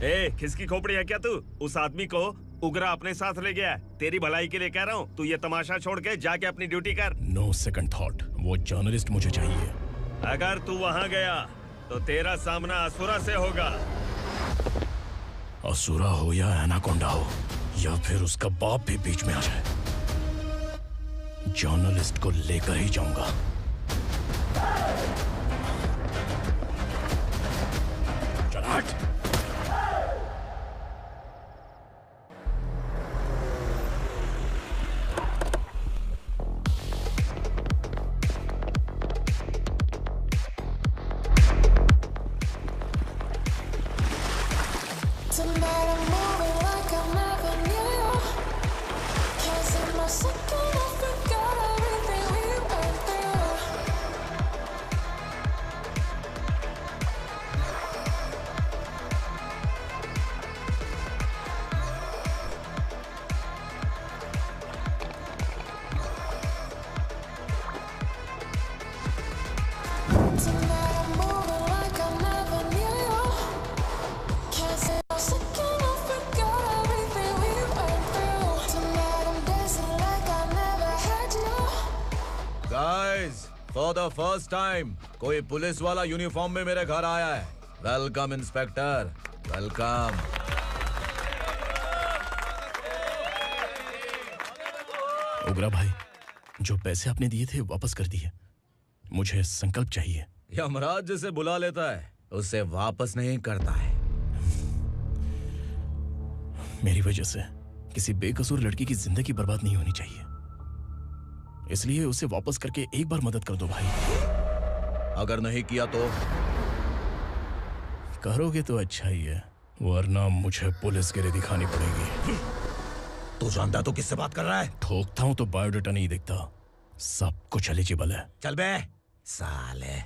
ए, किसकी खोपड़ी है क्या तू? उस आदमी को उगरा अपने साथ ले गया है। तेरी भलाई के लिए कह रहा हूँ, तू ये तमाशा छोड़ के जाके अपनी ड्यूटी कर। नो सेकंड थॉट, वो जर्नलिस्ट मुझे चाहिए। अगर तू वहाँ गया तो तेरा सामना असुरा से होगा। असुरा हो या एनाकोंडा हो, या फिर उसका बाप भी बीच में आ जाए, जर्नलिस्ट को लेकर ही जाऊंगा। चल हट। फॉर द फर्स्ट टाइम कोई पुलिस वाला यूनिफॉर्म में मेरे घर आया है। Welcome inspector, welcome. उग्रा भाई, जो पैसे आपने दिए थे वापस कर दिए। मुझे संकल्प चाहिए। यमराज जिसे बुला लेता है उसे वापस नहीं करता है। मेरी वजह से किसी बेकसूर लड़की की जिंदगी बर्बाद नहीं होनी चाहिए, इसलिए उसे वापस करके एक बार मदद कर दो भाई। अगर नहीं किया तो? करोगे तो अच्छा ही है, वरना मुझे पुलिसगिरी दिखानी पड़ेगी। तू जानता तो किससे बात कर रहा है? ठोकता हूं तो बायोडाटा नहीं दिखता, सब कुछ एलिजिबल है। चल बे साले।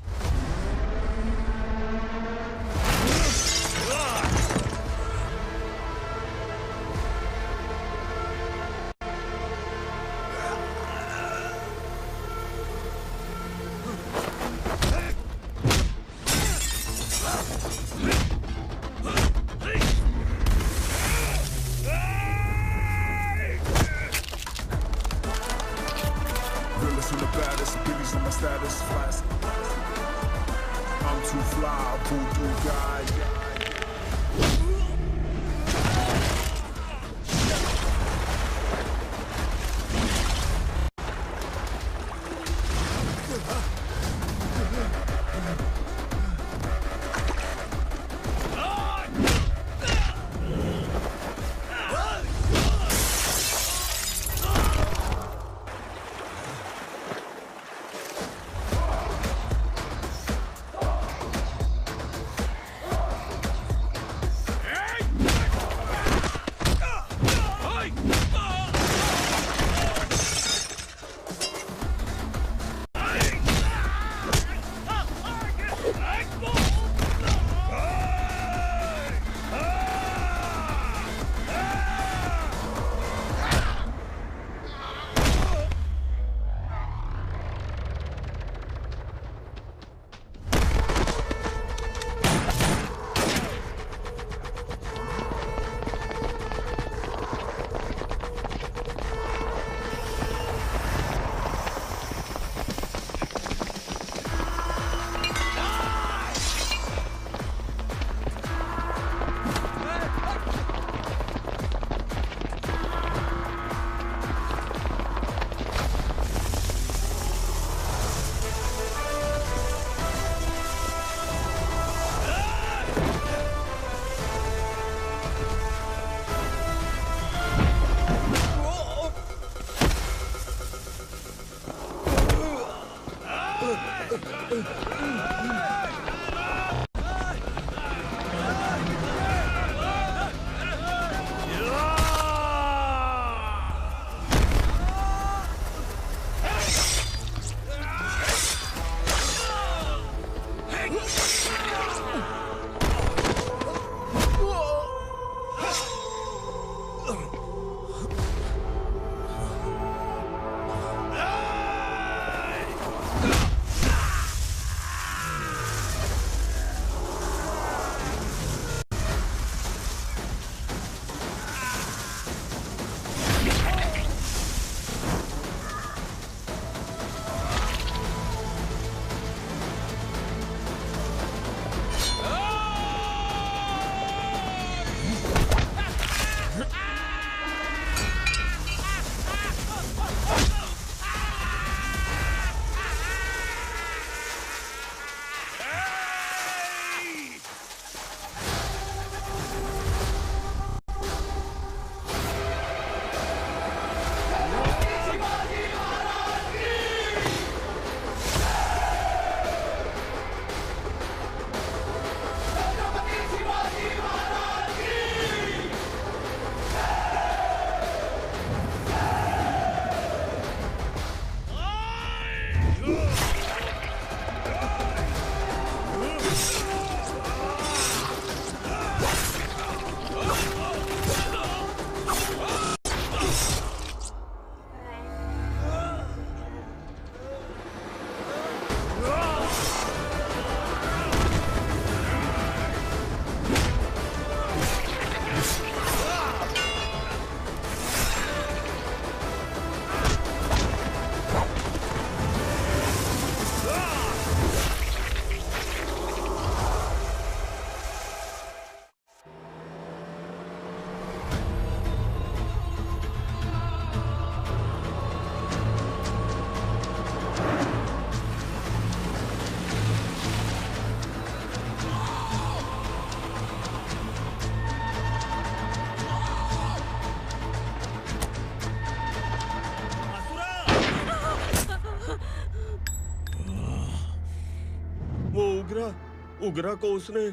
उगरा को उसने।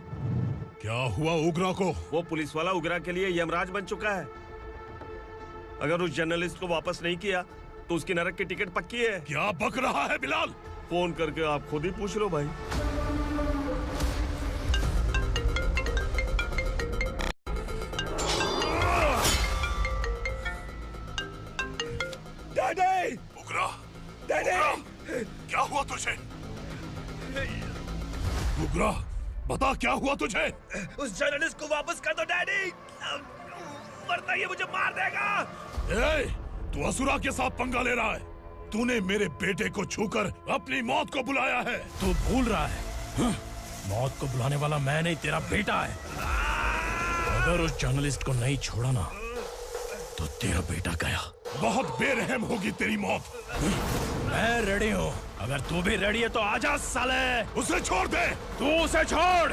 क्या हुआ उगरा को? वो पुलिस वाला उगरा के लिए यमराज बन चुका है। अगर उस जर्नलिस्ट को वापस नहीं किया तो उसकी नरक की टिकट पक्की है। क्या बक रहा है बिलाल? फोन करके आप खुद ही पूछ लो भाई। डैडी! उगरा! डैडी! क्या हुआ तुझे? उगरा, बता क्या हुआ तुझे? उस जर्नलिस्ट को वापस कर दो डैडी, वरना ये मुझे मार देगा। तू असुरा के साथ पंगा ले रहा है। तूने मेरे बेटे को छूकर अपनी मौत को बुलाया है। तू भूल रहा है, मौत को बुलाने वाला मैं नहीं, तेरा बेटा है। अगर उस जर्नलिस्ट को नहीं छोड़ा ना तो तेरा बेटा गया। बहुत बेरहम होगी तेरी मौत। मैं रेडी हूँ, अगर तू भी रेडी है तो आजा साले। उसे छोड़ दे। तू उसे छोड़।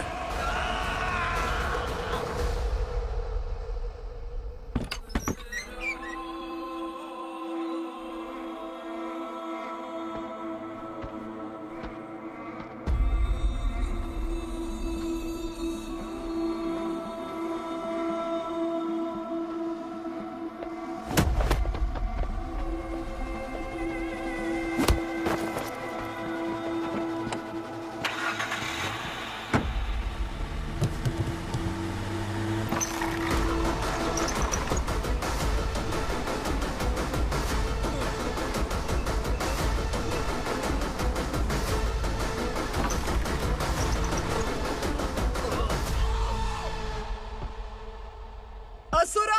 असुरा!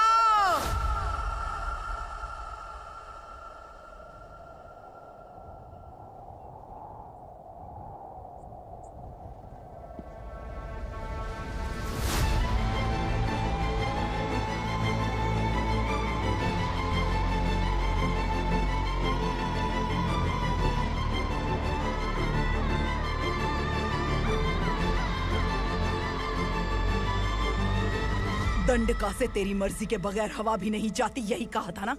दंडका से तेरी मर्जी के बगैर हवा भी नहीं जाती, यही कहा था ना?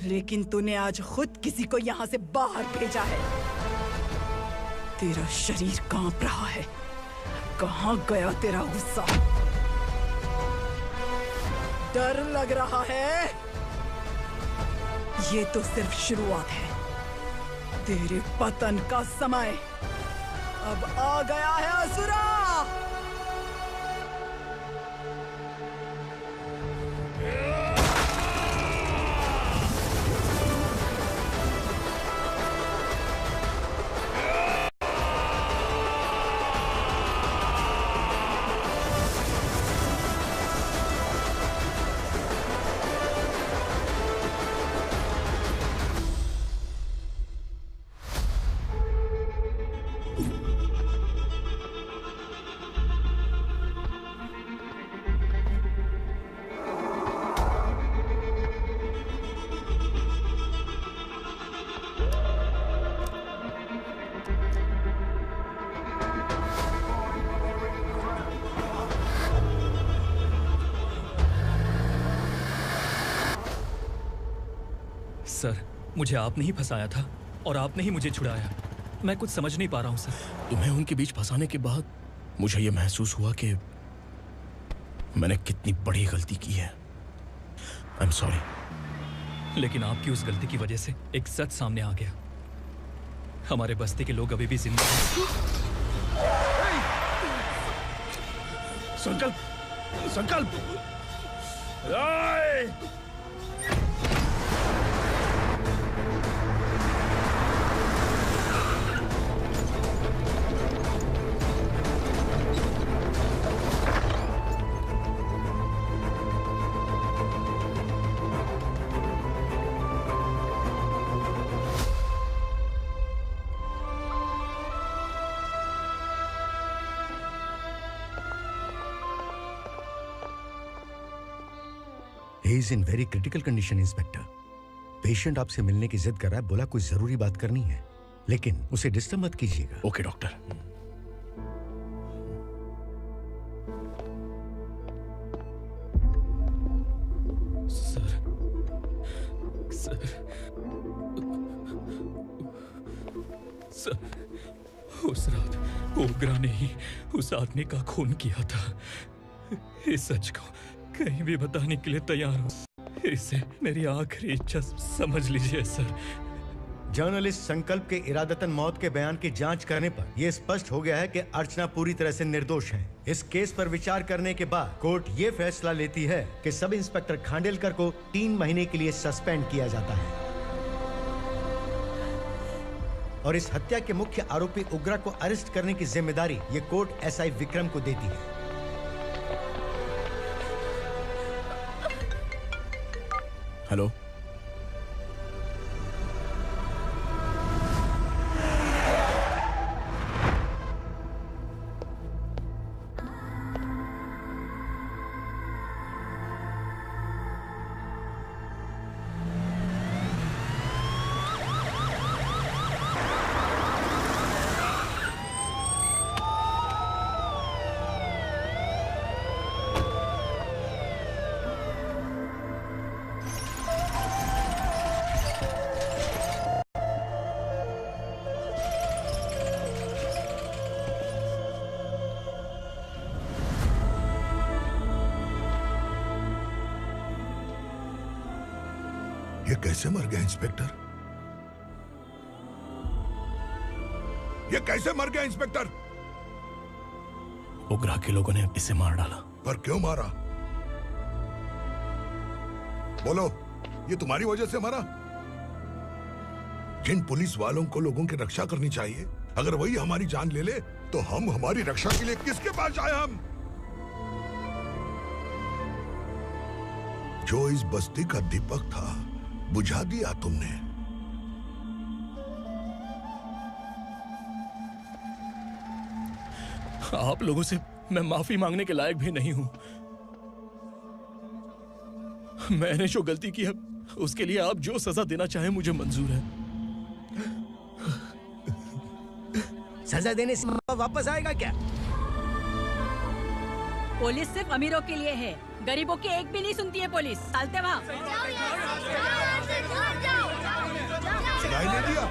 लेकिन तूने आज खुद किसी को यहाँ से बाहर भेजा है। तेरा शरीर कांप रहा है। कहाँ गया तेरा गुस्सा? डर लग रहा है? ये तो सिर्फ शुरुआत है। तेरे पतन का समय अब आ गया है असुरा। सर, मुझे आपने ही फंसाया था और आपने ही मुझे छुड़ाया। मैं कुछ समझ नहीं पा रहा हूँ सर। तुम्हें उनके बीच फंसाने के बाद मुझे यह महसूस हुआ कि मैंने कितनी बड़ी गलती की है। I am sorry. लेकिन आपकी उस गलती की वजह से एक सच सामने आ गया। हमारे बस्ती के लोग अभी भी जिंदा हैं। संकल्प! संकल्प! He is in very critical condition, inspector. Patient आपसे मिलने की जिद कर रहा है, बोला कुछ जरूरी बात करनी है, लेकिन उसे डिस्टर्ब मत कीजिएगा। Okay doctor. सर उस रात ओग्रा ने ही उस आदमी का खून किया था। इस सच को कहीं भी बताने के लिए तैयार हूँ। इसे मेरी आखिरी इच्छा समझ लीजिए सर। जर्नलिस्ट संकल्प के इरादतन मौत के बयान की जांच करने पर यह स्पष्ट हो गया है कि अर्चना पूरी तरह से निर्दोष है। इस केस पर विचार करने के बाद कोर्ट ये फैसला लेती है कि सब इंस्पेक्टर खांडेलकर को 3 महीने के लिए सस्पेंड किया जाता है और इस हत्या के मुख्य आरोपी उग्रा को अरेस्ट करने की जिम्मेदारी ये कोर्ट एसआई विक्रम को देती है। हेलो, ये कैसे मर गया इंस्पेक्टर? ये कैसे मर गया इंस्पेक्टर? उग्रा के लोगों ने इसे मार डाला। पर क्यों मारा? बोलो, ये तुम्हारी वजह से मरा? जिन पुलिस वालों को लोगों की रक्षा करनी चाहिए, अगर वही हमारी जान ले ले तो हम हमारी रक्षा के लिए किसके पास जाए? हम जो इस बस्ती का दीपक था बुझा दिया तुमने। आप लोगों से मैं माफी मांगने के लायक भी नहीं हूं। मैंने जो गलती की है उसके लिए आप जो सजा देना चाहें मुझे मंजूर है। सजा देने से वापस आएगा क्या? पुलिस सिर्फ अमीरों के लिए है, गरीबों की एक भी नहीं सुनती है पुलिस। चलते वहाँ। सुनाई नहीं दिया?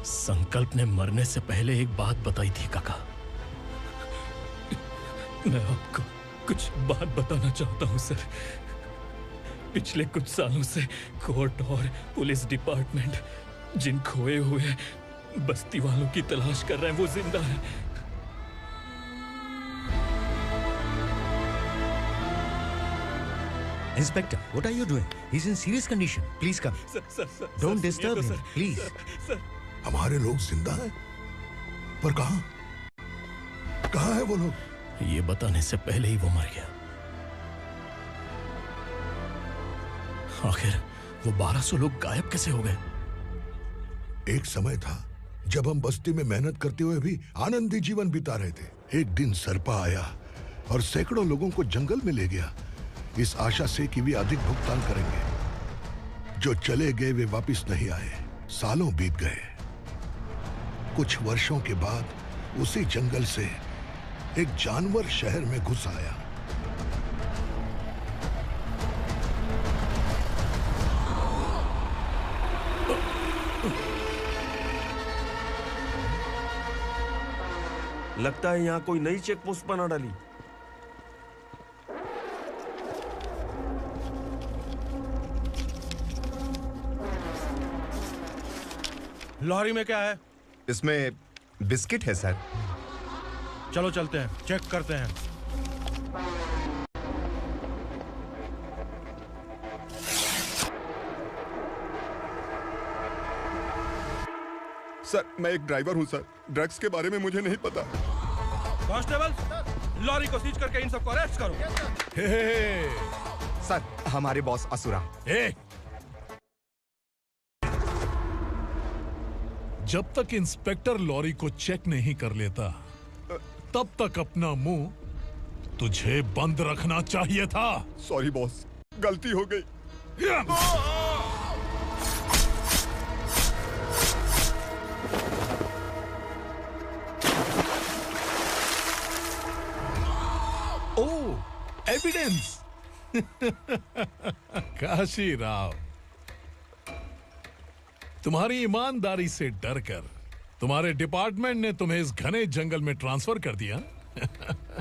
संकल्प ने मरने से पहले एक बात बताई थी काका। मैं आपको कुछ बात बताना चाहता हूं सर। पिछले कुछ सालों से कोर्ट और पुलिस डिपार्टमेंट जिन खोए हुए बस्ती वालों की तलाश कर रहे हैं वो जिंदा है। Inspector, what are you doing? He's in serious condition. Please come. Don't disturb him, please. हमारे लोग जिंदा हैं? पर कहां? कहां है वो लोग? ये बताने से पहले ही वो मर गया। आखिर वो 1200 लोग गायब कैसे हो गए? एक समय था जब हम बस्ती में मेहनत करते हुए भी आनंदी जीवन बिता रहे थे। एक दिन सरपा आया और सैकड़ों लोगों को जंगल में ले गया, इस आशा से कि वे अधिक भुगतान करेंगे। जो चले गए वे वापस नहीं आए। सालों बीत गए। कुछ वर्षों के बाद उसी जंगल से एक जानवर शहर में घुस आया। लगता है यहाँ कोई नई चेक पोस्ट बना डाली। लॉरी में क्या है? इसमें बिस्किट है सर। चलो चलते हैं, चेक करते हैं। सर मैं एक ड्राइवर हूं सर, ड्रग्स के बारे में मुझे नहीं पता। कांस्टेबल, लॉरी को सीज करके इन सबको अरेस्ट करो। सर हमारे बॉस असुरा। जब तक इंस्पेक्टर लॉरी को चेक नहीं कर लेता तब तक अपना मुंह तुझे बंद रखना चाहिए था। सॉरी बॉस, गलती हो गई। एविडेंस। काशी राव, तुम्हारी ईमानदारी से डरकर तुम्हारे डिपार्टमेंट ने तुम्हें इस घने जंगल में ट्रांसफर कर दिया।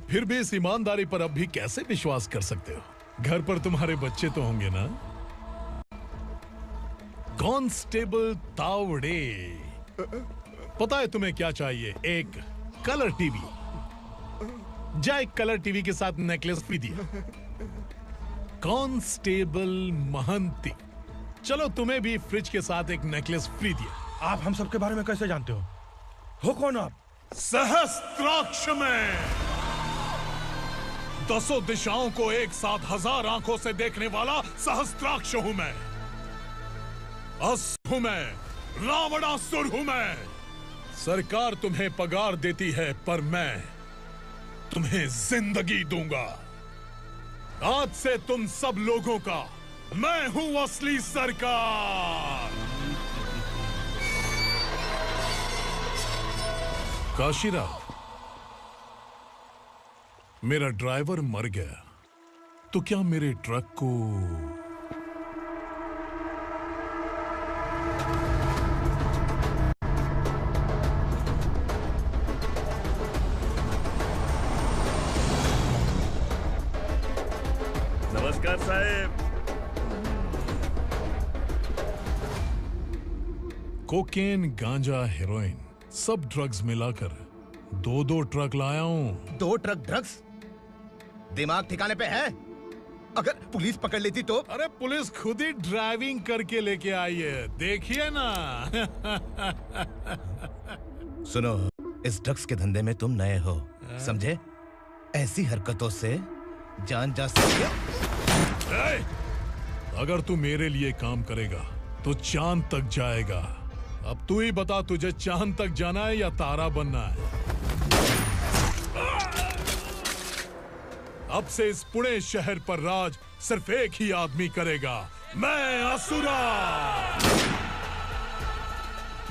फिर भी इस ईमानदारी पर अब भी कैसे विश्वास कर सकते हो? घर पर तुम्हारे बच्चे तो होंगे ना? कांस्टेबल तावड़े, पता है तुम्हें क्या चाहिए? एक कलर टीवी। जा एक कलर टीवी के साथ नेकलेस भी दिया। कांस्टेबल महंती, चलो तुम्हें भी फ्रिज के साथ एक नेकलेस फ्री दिया। आप हम सबके बारे में कैसे जानते हो कौन आप? सहस्त्राक्ष में 10 दिशाओं को एक साथ 1000 आंखों से देखने वाला सहस्त्राक्ष हूं मैं। असुर हूं मैं, रावणासुर हूं मैं। सरकार तुम्हें पगार देती है, पर मैं तुम्हें जिंदगी दूंगा। आज से तुम सब लोगों का मैं हूं असली सरकार। काशीराव, मेरा ड्राइवर मर गया तो क्या मेरे ट्रक को नमस्कार साहब। कोकेन, गांजा, हेरोइन, सब ड्रग्स मिलाकर 2 ट्रक लाया हूं। 2 ट्रक ड्रग्स? दिमाग ठिकाने पे है? अगर पुलिस पकड़ लेती तो? अरे पुलिस खुद ही ड्राइविंग करके लेके आई है, देखिए ना। सुनो, इस ड्रग्स के धंधे में तुम नए हो, समझे? ऐसी हरकतों से जान जा सकती है। अगर तू मेरे लिए काम करेगा तो चांद तक जाएगा। अब तू ही बता, तुझे चांद तक जाना है या तारा बनना है? अब से इस पुणे शहर पर राज सिर्फ एक ही आदमी करेगा, मैं असुरा।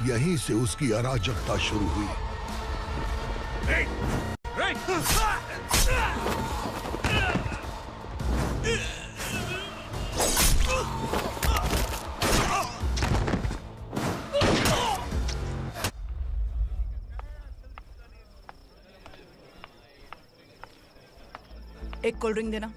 यहीं से उसकी अराजकता शुरू हुई। एक कोल्ड ड्रिंक देना।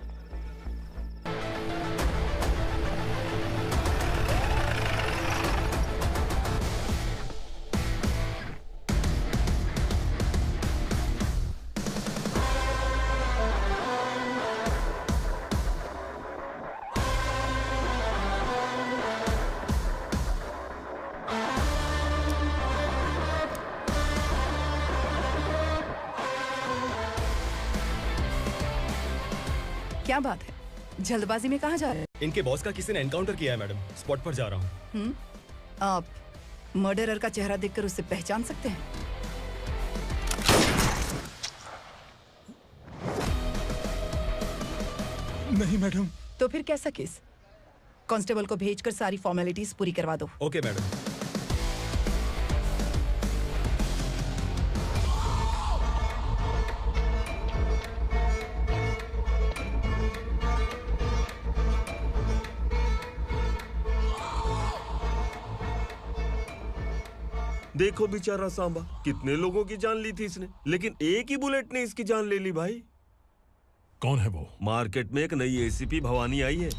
क्या बात है, जल्दबाजी में कहाँ जा रहे हैं? इनके बॉस का किसी ने एनकाउंटर किया है मैडम, स्पॉट पर जा रहा हूँ। आप मर्डरर का चेहरा देखकर उसे पहचान सकते हैं? नहीं मैडम। तो फिर कैसा केस? कांस्टेबल को भेजकर सारी फॉर्मेलिटीज पूरी करवा दो। Okay madam. देखो बेचारा सांबा, कितने लोगों की जान ली थी इसने, लेकिन एक ही बुलेट ने इसकी जान ले ली भाई। कौन है वो? मार्केट में एक नई एसीपी भवानी आई है।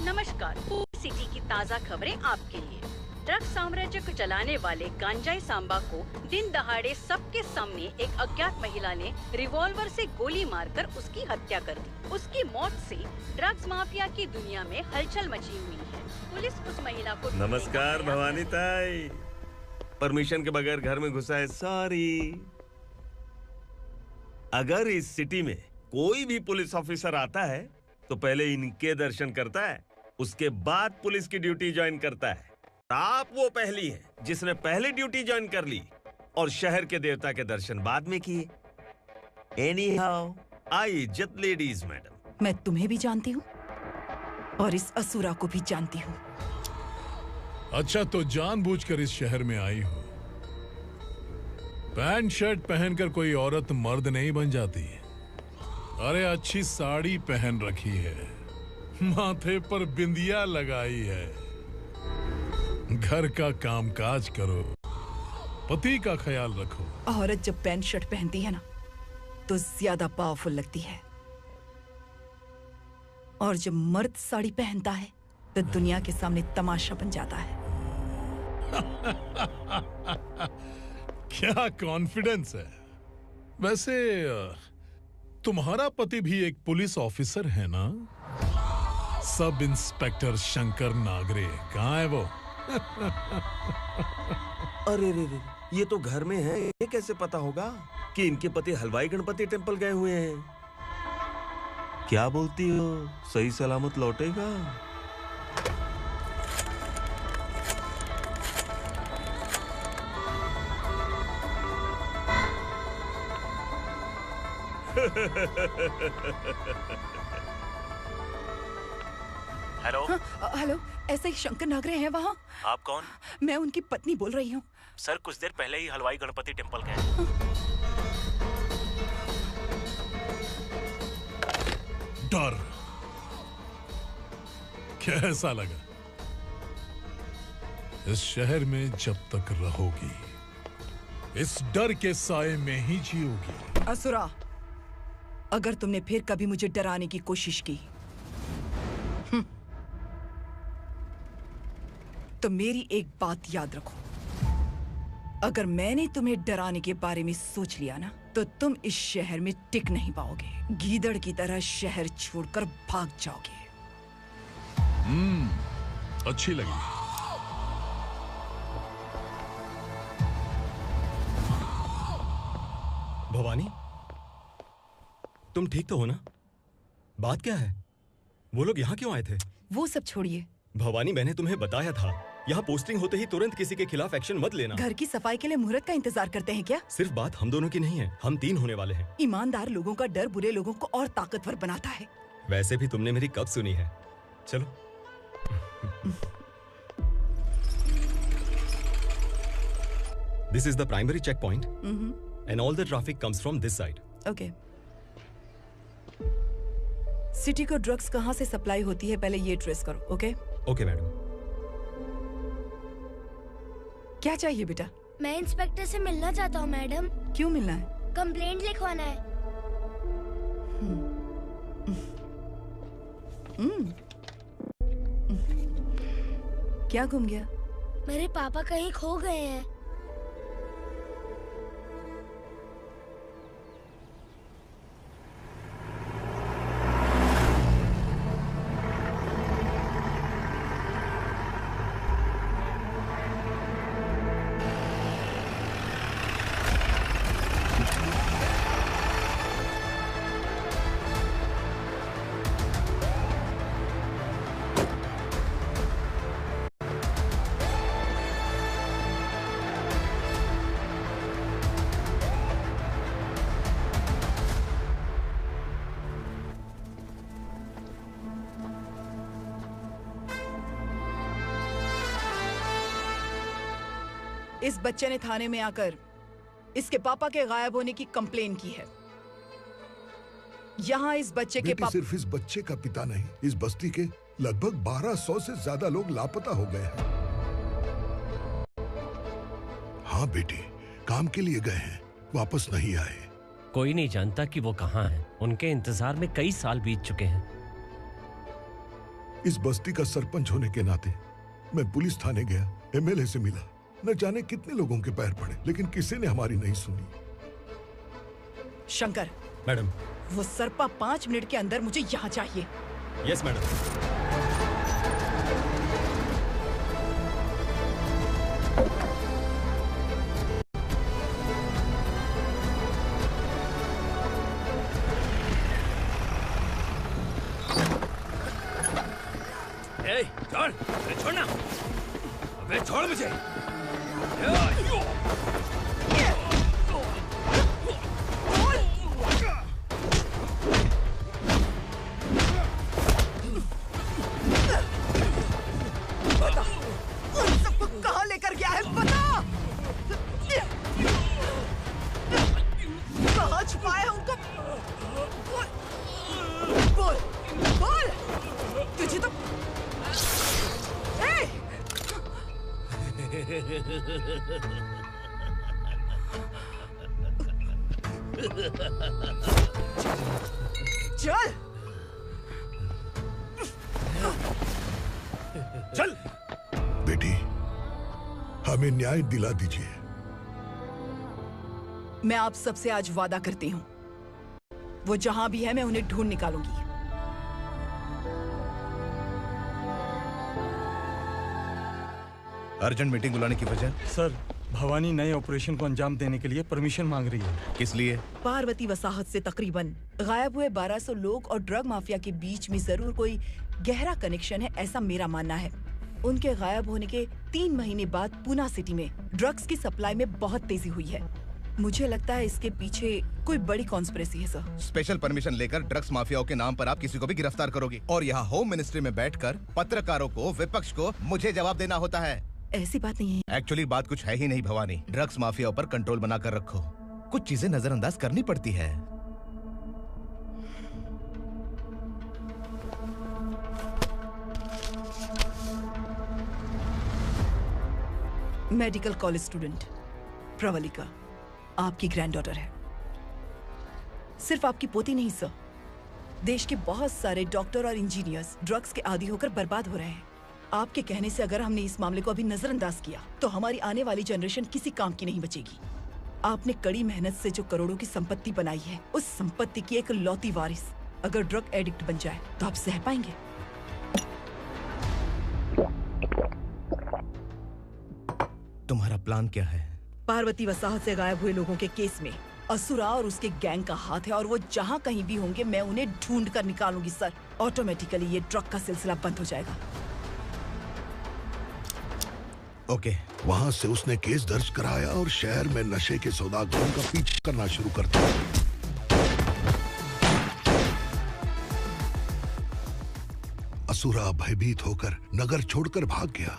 नमस्कार, सिटी की ताज़ा खबरें आपके लिए। ड्रग साम्राज्य को चलाने वाले गांजाई सांबा को दिन दहाड़े सबके सामने एक अज्ञात महिला ने रिवॉल्वर से गोली मारकर उसकी हत्या कर दी। उसकी मौत से ड्रग्स माफिया की दुनिया में हलचल मची हुई है। पुलिस उस महिला को नमस्कार भवानी ताई, परमिशन के बगैर घर में घुसा है, सॉरी। अगर इस सिटी में कोई भी पुलिस ऑफिसर आता है तो पहले इनके दर्शन करता है, उसके बाद पुलिस की ड्यूटी ज्वाइन करता है। आप वो पहली हैं जिसने पहले ड्यूटी ज्वाइन कर ली और शहर के देवता के दर्शन बाद में किए। Anyhow, आई इज्जत लेडीज मैडम। मैं तुम्हें भी जानती हूँ और इस असुरा को भी जानती हूँ। अच्छा, तो जानबूझकर इस शहर में आई हो। पैंट शर्ट पहनकर कोई औरत मर्द नहीं बन जाती। अरे अच्छी साड़ी पहन रखी है, माथे पर बिंदिया लगाई है, घर का कामकाज करो, पति का ख्याल रखो। औरत जब पैंट शर्ट पहनती है ना तो ज्यादा पावरफुल लगती है, और जब मर्द साड़ी पहनता है तो दुनिया के सामने तमाशा बन जाता है। क्या कॉन्फिडेंस है। वैसे तुम्हारा पति भी एक पुलिस ऑफिसर है ना? Sub inspector Shankar Nagare. कहाँ है वो? अरे रे रे, ये तो घर में है। ये कैसे पता होगा कि इनके पति हलवाई गणपति टेम्पल गए हुए हैं? क्या बोलती हो, सही सलामत लौटेगा? हेलो। हेलो, ऐसे ही शंकर नागरे हैं वहाँ? आप कौन? मैं उनकी पत्नी बोल रही हूँ। सर कुछ देर पहले ही हलवाई गणपति टेम्पल गए। डर कैसा लगा? इस शहर में जब तक रहोगी इस डर के साए में ही जियोगी। असुरा, अगर तुमने फिर कभी मुझे डराने की कोशिश की तो मेरी एक बात याद रखो, अगर मैंने तुम्हें डराने के बारे में सोच लिया ना तो तुम इस शहर में टिक नहीं पाओगे। गीदड़ की तरह शहर छोड़कर भाग जाओगे। अच्छी लगी। भवानी, तुम ठीक तो हो ना? बात क्या है? वो लोग यहाँ क्यों आए थे? वो सब छोड़िए। भवानी, मैंने तुम्हें बताया था, यहाँ पोस्टिंग होते ही तुरंत किसी के खिलाफ एक्शन मत लेना। घर की सफाई के लिए मुहूर्त का इंतजार करते हैं क्या? सिर्फ बात हम दोनों की नहीं है, हम 3 होने वाले हैं। ईमानदार लोगों का डर बुरे लोगों को और ताकतवर बनाता है। वैसे भी तुमने मेरी कब सुनी है। चलो। This is the primary checkpoint, and all the traffic comes from this side. Okay. City को ड्रग्स कहाँ से सप्लाई होती है पहले ये ट्रेस करो। ओके? Okay madam. क्या चाहिए बेटा? मैं इंस्पेक्टर से मिलना चाहता हूँ मैडम। क्यों मिलना है? कंप्लेंट लिखवाना है। क्या घूम गया? मेरे पापा कहीं खो गए हैं। इस बच्चे ने थाने में आकर इसके पापा के गायब होने की कंप्लेन की है। यहाँ इस बच्चे के पापा सिर्फ इस बच्चे का पिता नहीं, इस बस्ती के लगभग 1200 से ज्यादा लोग लापता हो गए हैं। हाँ बेटी, काम के लिए गए हैं, वापस नहीं आए। कोई नहीं जानता कि वो कहाँ हैं। उनके इंतजार में कई साल बीत चुके हैं। इस बस्ती का सरपंच होने के नाते मैं पुलिस थाने गया, एमएलए से मिला, न जाने कितने लोगों के पैर पड़े, लेकिन किसी ने हमारी नहीं सुनी। शंकर। मैडम। वो सरपा 5 मिनट के अंदर मुझे यहाँ चाहिए। Yes madam. छोड़, छोड़ना, अबे छोड़ मुझे। चल चल बेटी, हमें न्याय दिला दीजिए। मैं आप सबसे आज वादा करती हूँ, वो जहां भी है मैं उन्हें ढूंढ निकालूंगी। अर्जेंट मीटिंग बुलाने की वजह? सर, भवानी नए ऑपरेशन को अंजाम देने के लिए परमिशन मांग रही है। किस लिए? पार्वती वसाहत से तकरीबन गायब हुए 1200 लोग और ड्रग माफिया के बीच में जरूर कोई गहरा कनेक्शन है, ऐसा मेरा मानना है। उनके गायब होने के 3 महीने बाद पूना सिटी में ड्रग्स की सप्लाई में बहुत तेजी हुई है। मुझे लगता है इसके पीछे कोई बड़ी कॉन्स्पिरेसी है सर। स्पेशल परमिशन लेकर ड्रग्स माफियाओं के नाम पर आप किसी को भी गिरफ्तार करोगे और यहाँ होम मिनिस्ट्री में बैठकर पत्रकारों को, विपक्ष को मुझे जवाब देना होता है। ऐसी बात नहीं है। एक्चुअली बात कुछ है ही नहीं भवानी। ड्रग्स माफियाओं पर कंट्रोल बनाकर रखो। कुछ चीजें नजरअंदाज करनी पड़ती है। मेडिकल कॉलेज स्टूडेंट प्रवलिका आपकी ग्रैंडडॉटर है। सिर्फ आपकी पोती नहीं सर, देश के बहुत सारे डॉक्टर और इंजीनियर्स ड्रग्स के आदी होकर बर्बाद हो रहे हैं। आपके कहने से अगर हमने इस मामले को अभी नजरअंदाज किया तो हमारी आने वाली जनरेशन किसी काम की नहीं बचेगी। आपने कड़ी मेहनत से जो करोड़ों की संपत्ति बनाई है, उस संपत्ति की एक लौती वारिस अगर ड्रग एडिक्ट बन जाए तो आप सह पाएंगे? तुम्हारा प्लान क्या है? पार्वती वसाहत से गायब हुए लोगों के केस में असुरा और उसके गैंग का हाथ है और वो जहाँ कहीं भी होंगे मैं उन्हें ढूंढ कर निकालूंगी सर। ऑटोमेटिकली ये ड्रग का सिलसिला बंद हो जाएगा। ओके। वहाँ से उसने केस दर्ज कराया और शहर में नशे के सौदागरों का पीछा करना शुरू कर दिया। असुरा भयभीत होकर नगर छोड़कर भाग गया।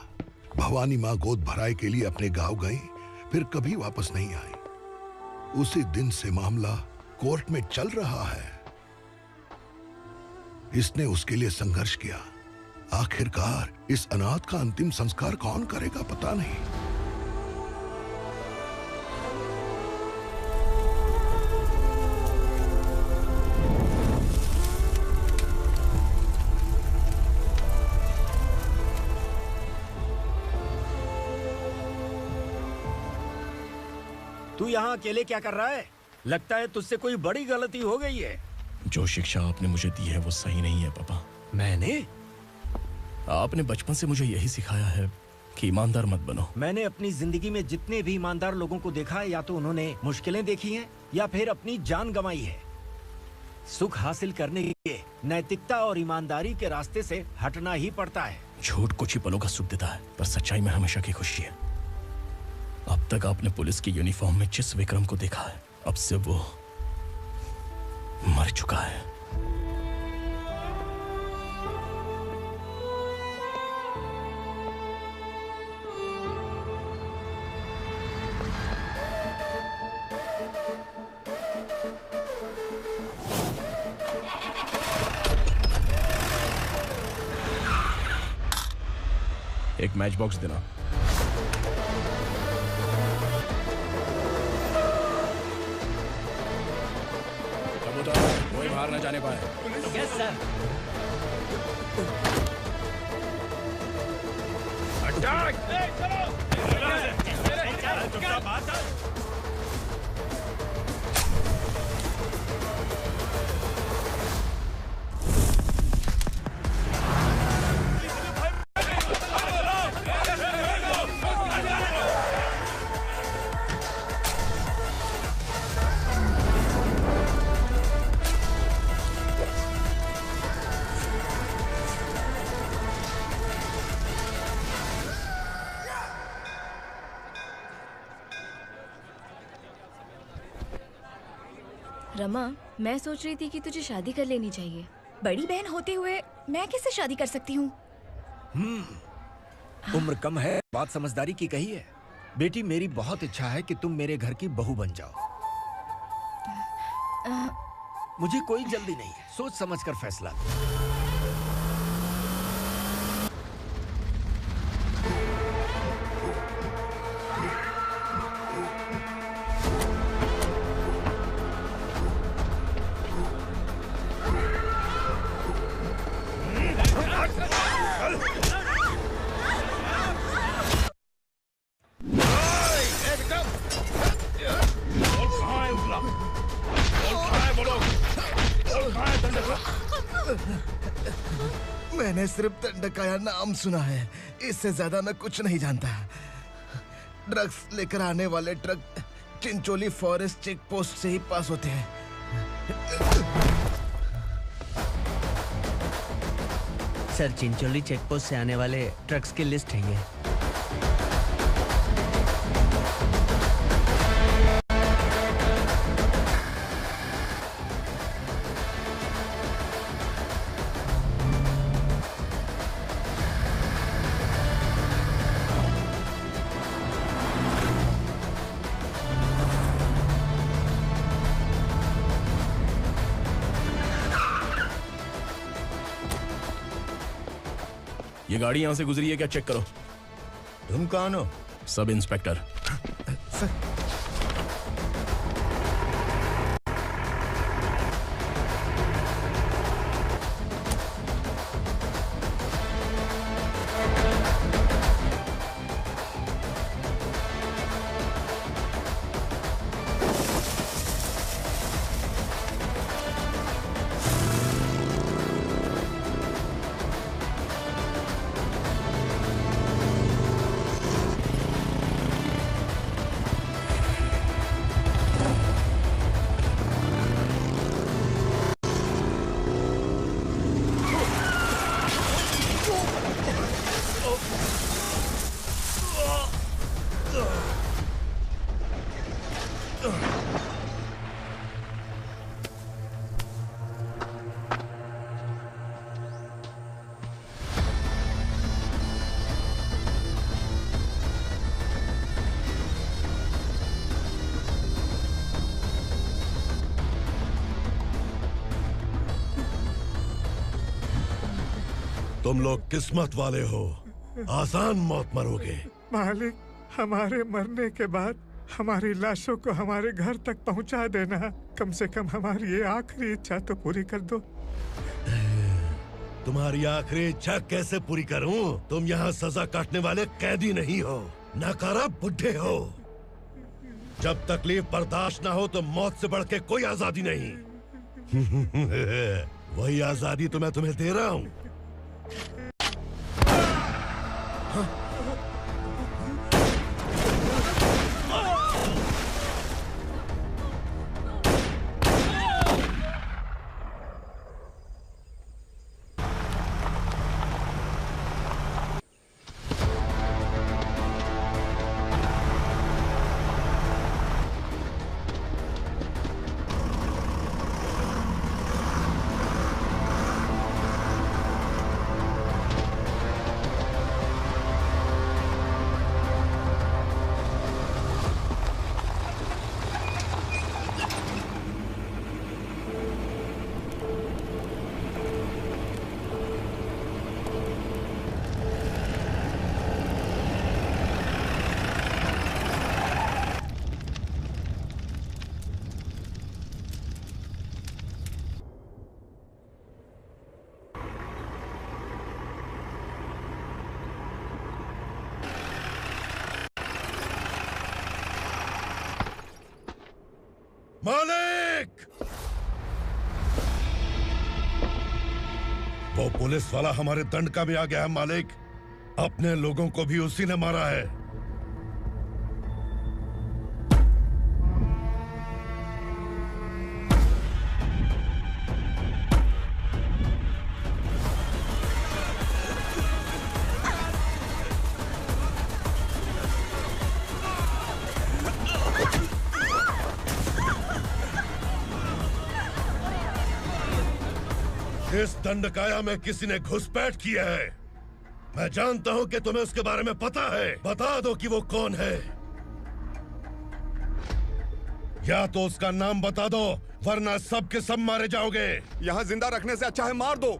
भवानी माँ गोद भराई के लिए अपने गांव गई, फिर कभी वापस नहीं आई। उसी दिन से मामला कोर्ट में चल रहा है। इसने उसके लिए संघर्ष किया। आखिरकार इस अनाथ का अंतिम संस्कार कौन करेगा पता नहीं। तू यहाँ अकेले क्या कर रहा है? लगता है तुझसे कोई बड़ी गलती हो गई है। जो शिक्षा आपने मुझे दी है वो सही नहीं है पापा। मैंने? आपने बचपन से मुझे यही सिखाया है कि ईमानदार मत बनो। मैंने अपनी जिंदगी में जितने भी ईमानदार लोगों को देखा है, या तो उन्होंने मुश्किलें देखी हैं या फिर अपनी जान गंवाई है। सुख हासिल करने के लिए नैतिकता और ईमानदारी के रास्ते से हटना ही पड़ता है। झूठ कुछ ही पलों का सुख देता है, पर सच्चाई में हमेशा की खुशी है। अब तक आपने पुलिस की यूनिफॉर्म में जिस विक्रम को देखा है, अब से वो मर चुका है। एक मैच बॉक्स देना। कोई बाहर न जाने पाए। Yes sir. अटैक! रमा, मैं सोच रही थी कि तुझे शादी कर लेनी चाहिए। बड़ी बहन होते हुए मैं कैसे शादी कर सकती हूँ? उम्र कम है, बात समझदारी की कही है। बेटी, मेरी बहुत इच्छा है कि तुम मेरे घर की बहू बन जाओ। मुझे कोई जल्दी नहीं है, सोच समझ कर फैसला लो। मैंने सिर्फ दंडकाया नाम सुना है, इससे ज्यादा मैं कुछ नहीं जानता। ड्रग्स लेकर आने वाले truck Chincholi forest check post से ही पास होते हैं। सर, चिंचोली चेक पोस्ट से आने वाले ट्रक्स की लिस्ट है ये। ये गाड़ी यहां से गुजरी है क्या, चेक करो। तुम कौन हो? Sub inspector. तुम लोग किस्मत वाले हो, आसान मौत मरोगे। मालिक, हमारे मरने के बाद हमारी लाशों को हमारे घर तक पहुंचा देना। कम से कम हमारी ये आखिरी इच्छा तो पूरी कर दो। तुम्हारी आखिरी इच्छा कैसे पूरी करूं? तुम यहाँ सजा काटने वाले कैदी नहीं हो, नकारा बुढ़े हो। जब तकलीफ बर्दाश्त ना हो तो मौत से बढ़ के कोई आजादी नहीं। वही आजादी तो मैं तुम्हें दे रहा हूँ। मालिक! वो पुलिस वाला हमारे दंडका में आ गया है मालिक। अपने लोगों को भी उसी ने मारा है। इस दंडकाया में किसी ने घुसपैठ किया है। मैं जानता हूं कि तुम्हें उसके बारे में पता है। बता दो कि वो कौन है। या तो उसका नाम बता दो, वरना सब के सब मारे जाओगे। यहाँ जिंदा रखने से अच्छा है मार दो,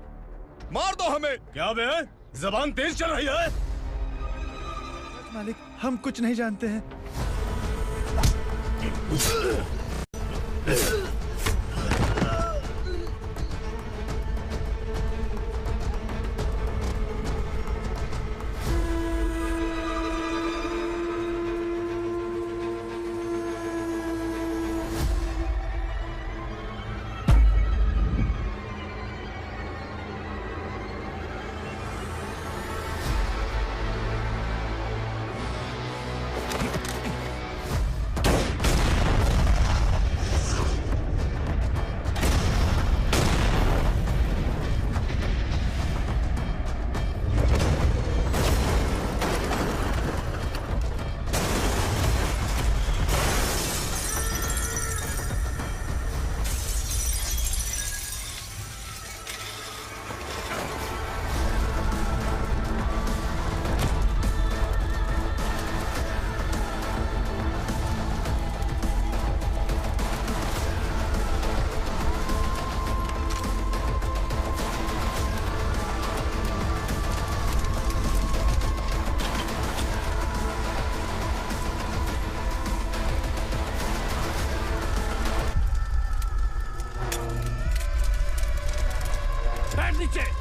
मार दो हमें। क्या बे? जबान तेज चल रही है। मालिक, हम कुछ नहीं जानते हैं। उतर नीचे।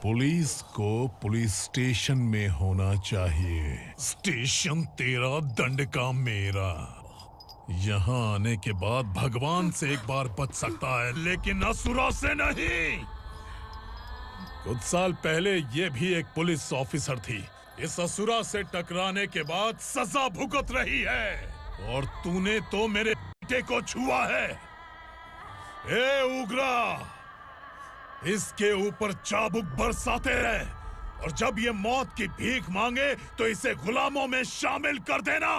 पुलिस को पुलिस स्टेशन में होना चाहिए। स्टेशन तेरा, दंड का मेरा। यहाँ आने के बाद भगवान से एक बार बच सकता है, लेकिन असुरा से नहीं। कुछ साल पहले ये भी एक पुलिस ऑफिसर थी। इस असुरा से टकराने के बाद सजा भुगत रही है, और तूने तो मेरे बेटे को छुआ है। ए उग्रा, इसके ऊपर चाबुक बरसाते रहे, और जब ये मौत की भीख मांगे तो इसे गुलामों में शामिल कर देना।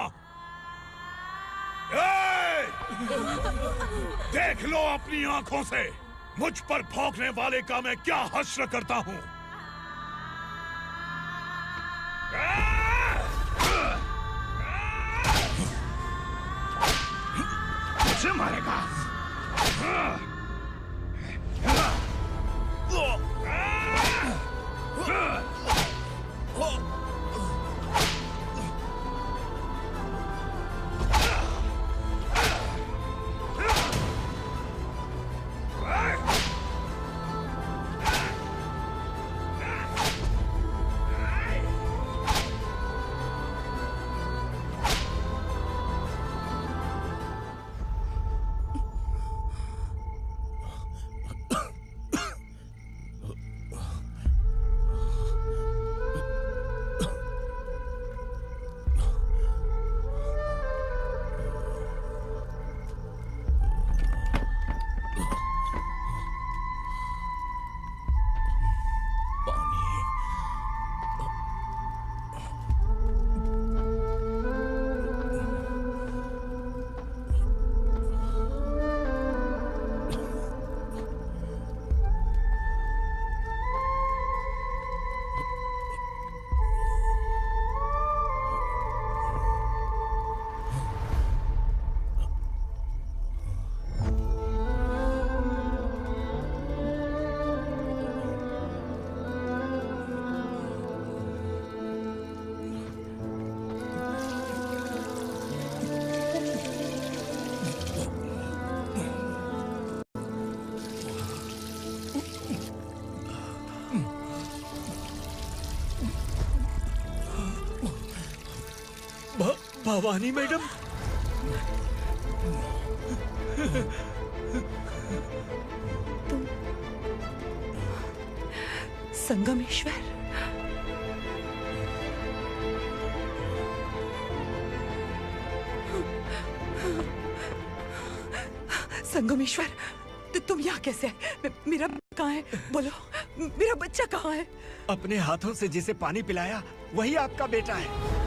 देख लो अपनी आंखों से मुझ पर भौंकने वाले का मैं क्या हश्र करता हूं। मुझे मारेगा। भवानी मैडम, संगमेश्वर, संगमेश्वर, तुम यहाँ कैसे आए? मेरा कहाँ है? बोलो। मेरा बच्चा कहाँ है? अपने हाथों से जिसे पानी पिलाया वही आपका बेटा है।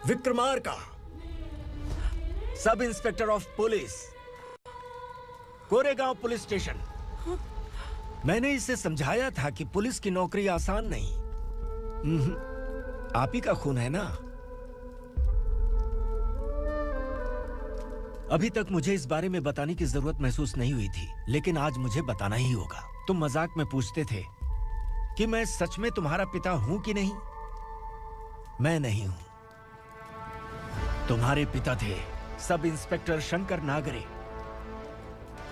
Vikramarka, sub inspector of police, Koregaon police station. मैंने इसे समझाया था कि पुलिस की नौकरी आसान नहीं। आप ही का खून है ना? अभी तक मुझे इस बारे में बताने की जरूरत महसूस नहीं हुई थी, लेकिन आज मुझे बताना ही होगा। तुम मजाक में पूछते थे कि मैं सच में तुम्हारा पिता हूं कि नहीं। मैं नहीं हूं। तुम्हारे पिता थे सब इंस्पेक्टर शंकर नागरे,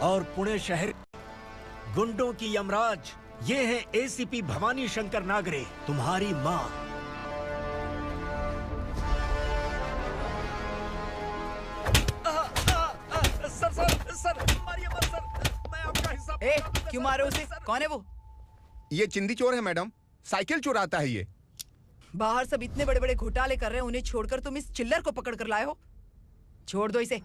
और पुणे शहर गुंडों की यमराज ये है एसीपी भवानी शंकर नागरे, तुम्हारी मां। सर, मारिए मत सर, मैं आपका हिस्सा। क्यों मारे उसे? कौन है वो? ये चिंदी चोर है मैडम, साइकिल चुराता है ये। बाहर सब इतने बड़े बड़े घोटाले कर रहे हैं, उन्हें छोड़कर तुम इस चिल्लर को पकड़ कर लाए हो। छोड़ दो इसे।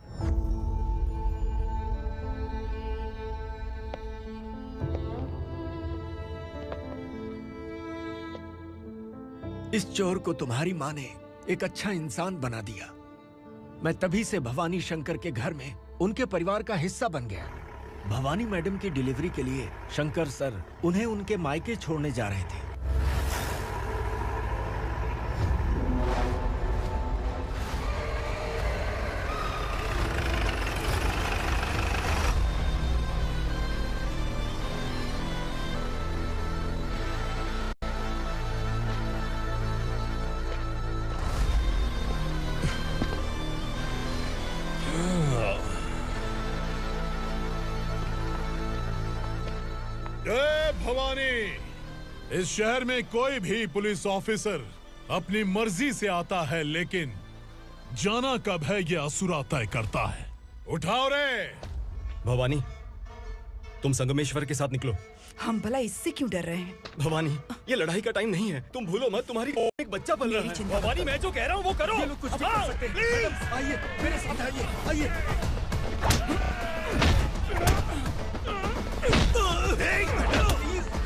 इस चोर को तुम्हारी माँ ने एक अच्छा इंसान बना दिया। मैं तभी से भवानी शंकर के घर में उनके परिवार का हिस्सा बन गया। भवानी मैडम की डिलीवरी के लिए शंकर सर उन्हें उनके मायके छोड़ने जा रहे थे। जय भवानी। इस शहर में कोई भी पुलिस ऑफिसर अपनी मर्जी से आता है, लेकिन जाना कब है ये असुरा तय करता है। उठाओ रे। भवानी, तुम संगमेश्वर के साथ निकलो। हम भला इससे क्यों डर रहे हैं? भवानी, ये लड़ाई का टाइम नहीं है। तुम भूलो मत, तुम्हारी एक बच्चा पल रहा है। भवानी, मैं जो कह रहा हूँ वो करो। ये लोग कुछ नहीं कर सकते। मैडम, आइए मेरे साथ आइए, आइए।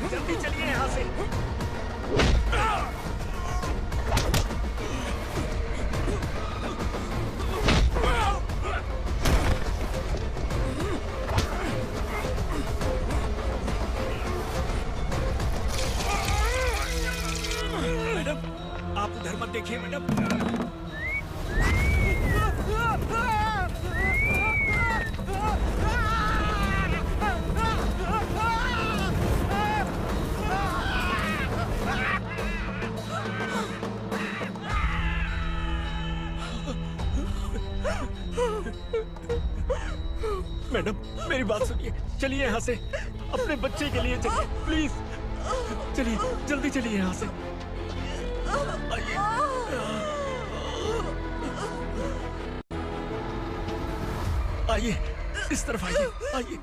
जल्दी चलिए यहाँ से। मैडम, आप उधर मत देखिए मैडम। मैडम, मेरी बात सुनिए। चलिए यहाँ से, अपने बच्चे के लिए चलिए, प्लीज। चलिए, जल्दी चलिए यहाँ से। आइए। आइए, इस तरफ आइए, आइए।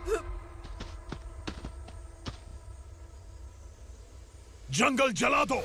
जंगल जला दो।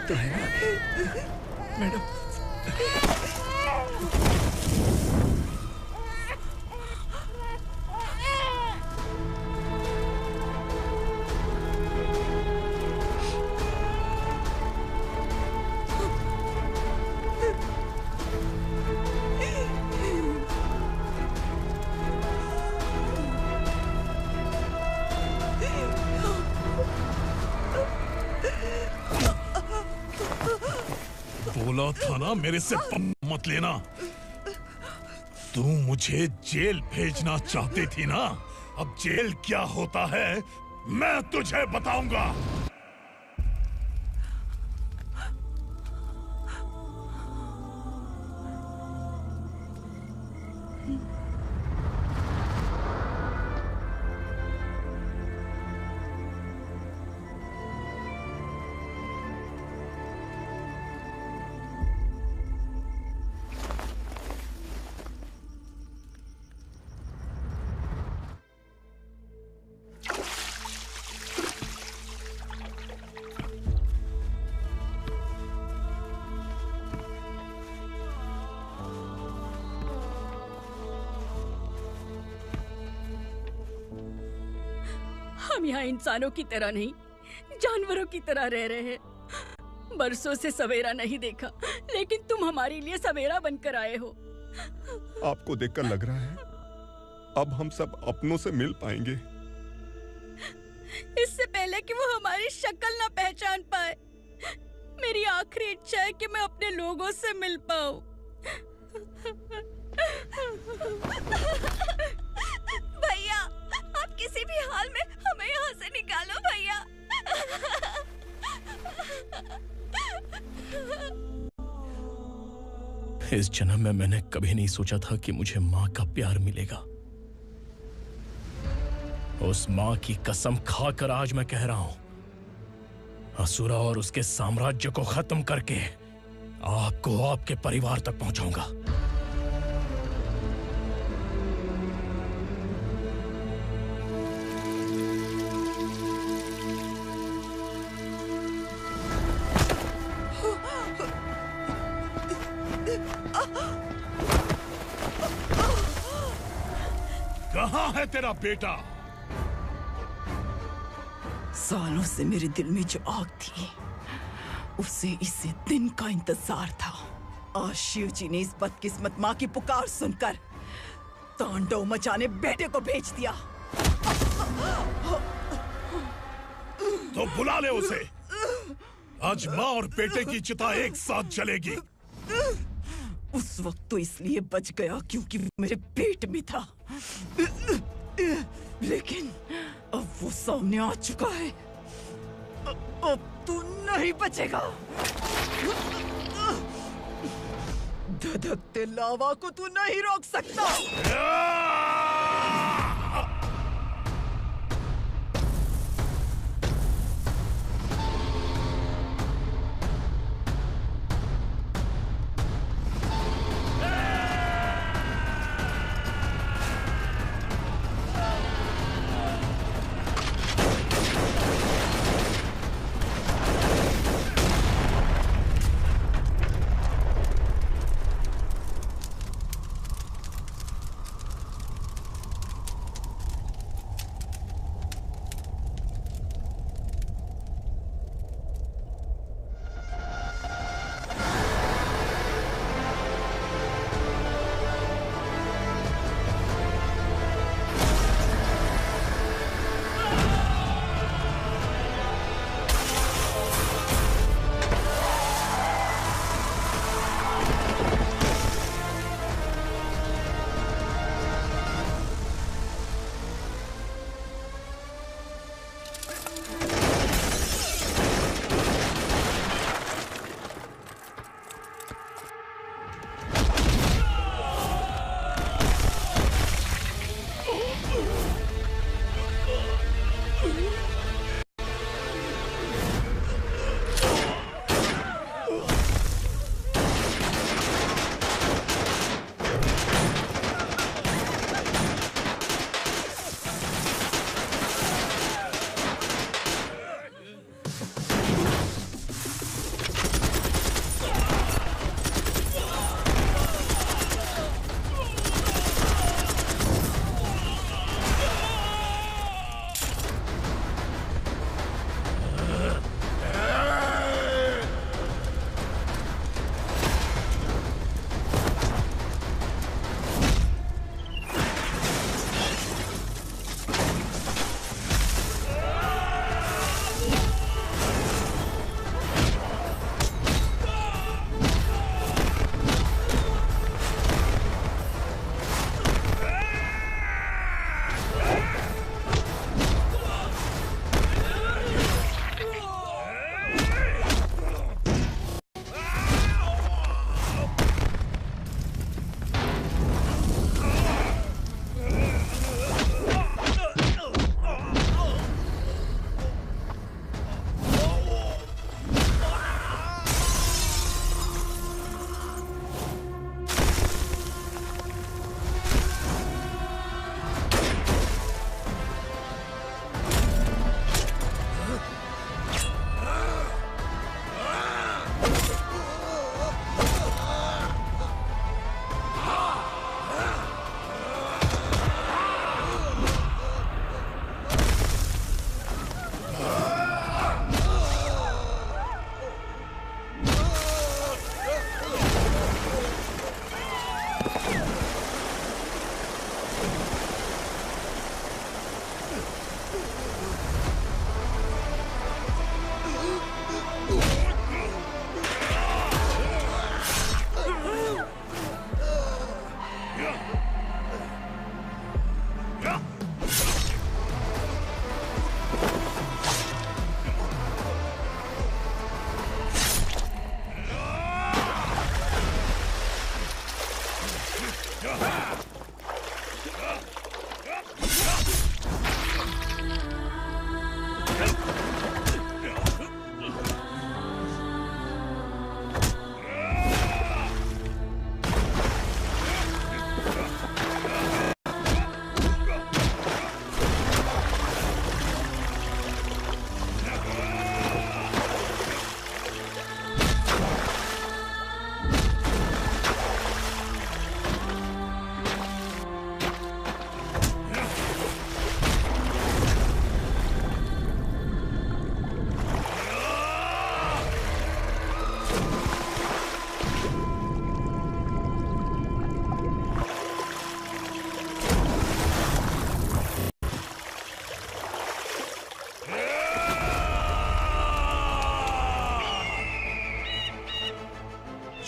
तो है ना मैडम? बोला था ना मेरे से मत लेना। तू मुझे जेल भेजना चाहती थी ना? अब जेल क्या होता है मैं तुझे बताऊंगा। हम यहाँ इंसानों की तरह नहीं, जानवरों की तरह रह रहे हैं। बरसों से सवेरा नहीं देखा, लेकिन तुम हमारे लिए सवेरा बनकर आए हो। आपको देखकर लग रहा है अब हम सब अपनों से मिल पाएंगे। इससे पहले कि वो हमारी शक्ल ना पहचान पाए, मेरी आखिरी इच्छा है कि मैं अपने लोगों से मिल पाऊं। भैया, आप किसी भी हाल में हमें यहाँ से निकालो भैया। इस जन्म में मैंने कभी नहीं सोचा था कि मुझे माँ का प्यार मिलेगा। उस माँ की कसम खाकर आज मैं कह रहा हूं, असुरा और उसके साम्राज्य को खत्म करके आपको आपके परिवार तक पहुंचाऊंगा। कहाँ है तेरा बेटा? सालों से मेरे दिल में जो आग थी, उसे इसी दिन का इंतजार था। आज शिव जी ने इस बदकिस्मत माँ की पुकार सुनकर तांडव मचाने बेटे को भेज दिया। तो बुला ले उसे। आज माँ और बेटे की चिता एक साथ जलेगी। उस वक्त तो इसलिए बच गया क्योंकि मेरे पेट में था, लेकिन अब वो सामने आ चुका है। अब तू नहीं बचेगा। धधकते लावा को तू नहीं रोक सकता।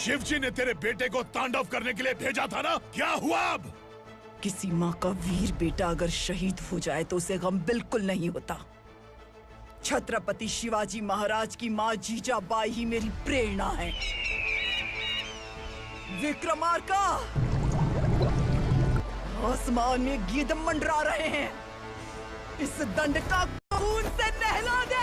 शिवजी ने तेरे बेटे को तांडव करने के लिए भेजा था ना, क्या हुआ अब? किसी माँ का वीर बेटा अगर शहीद हो जाए तो उसे गम बिल्कुल नहीं होता। छत्रपति शिवाजी महाराज की माँ जीजाबाई ही मेरी प्रेरणा है। विक्रमार्का, आसमान में गीत मंडरा रहे हैं। इस दंड का खून से नहला दे।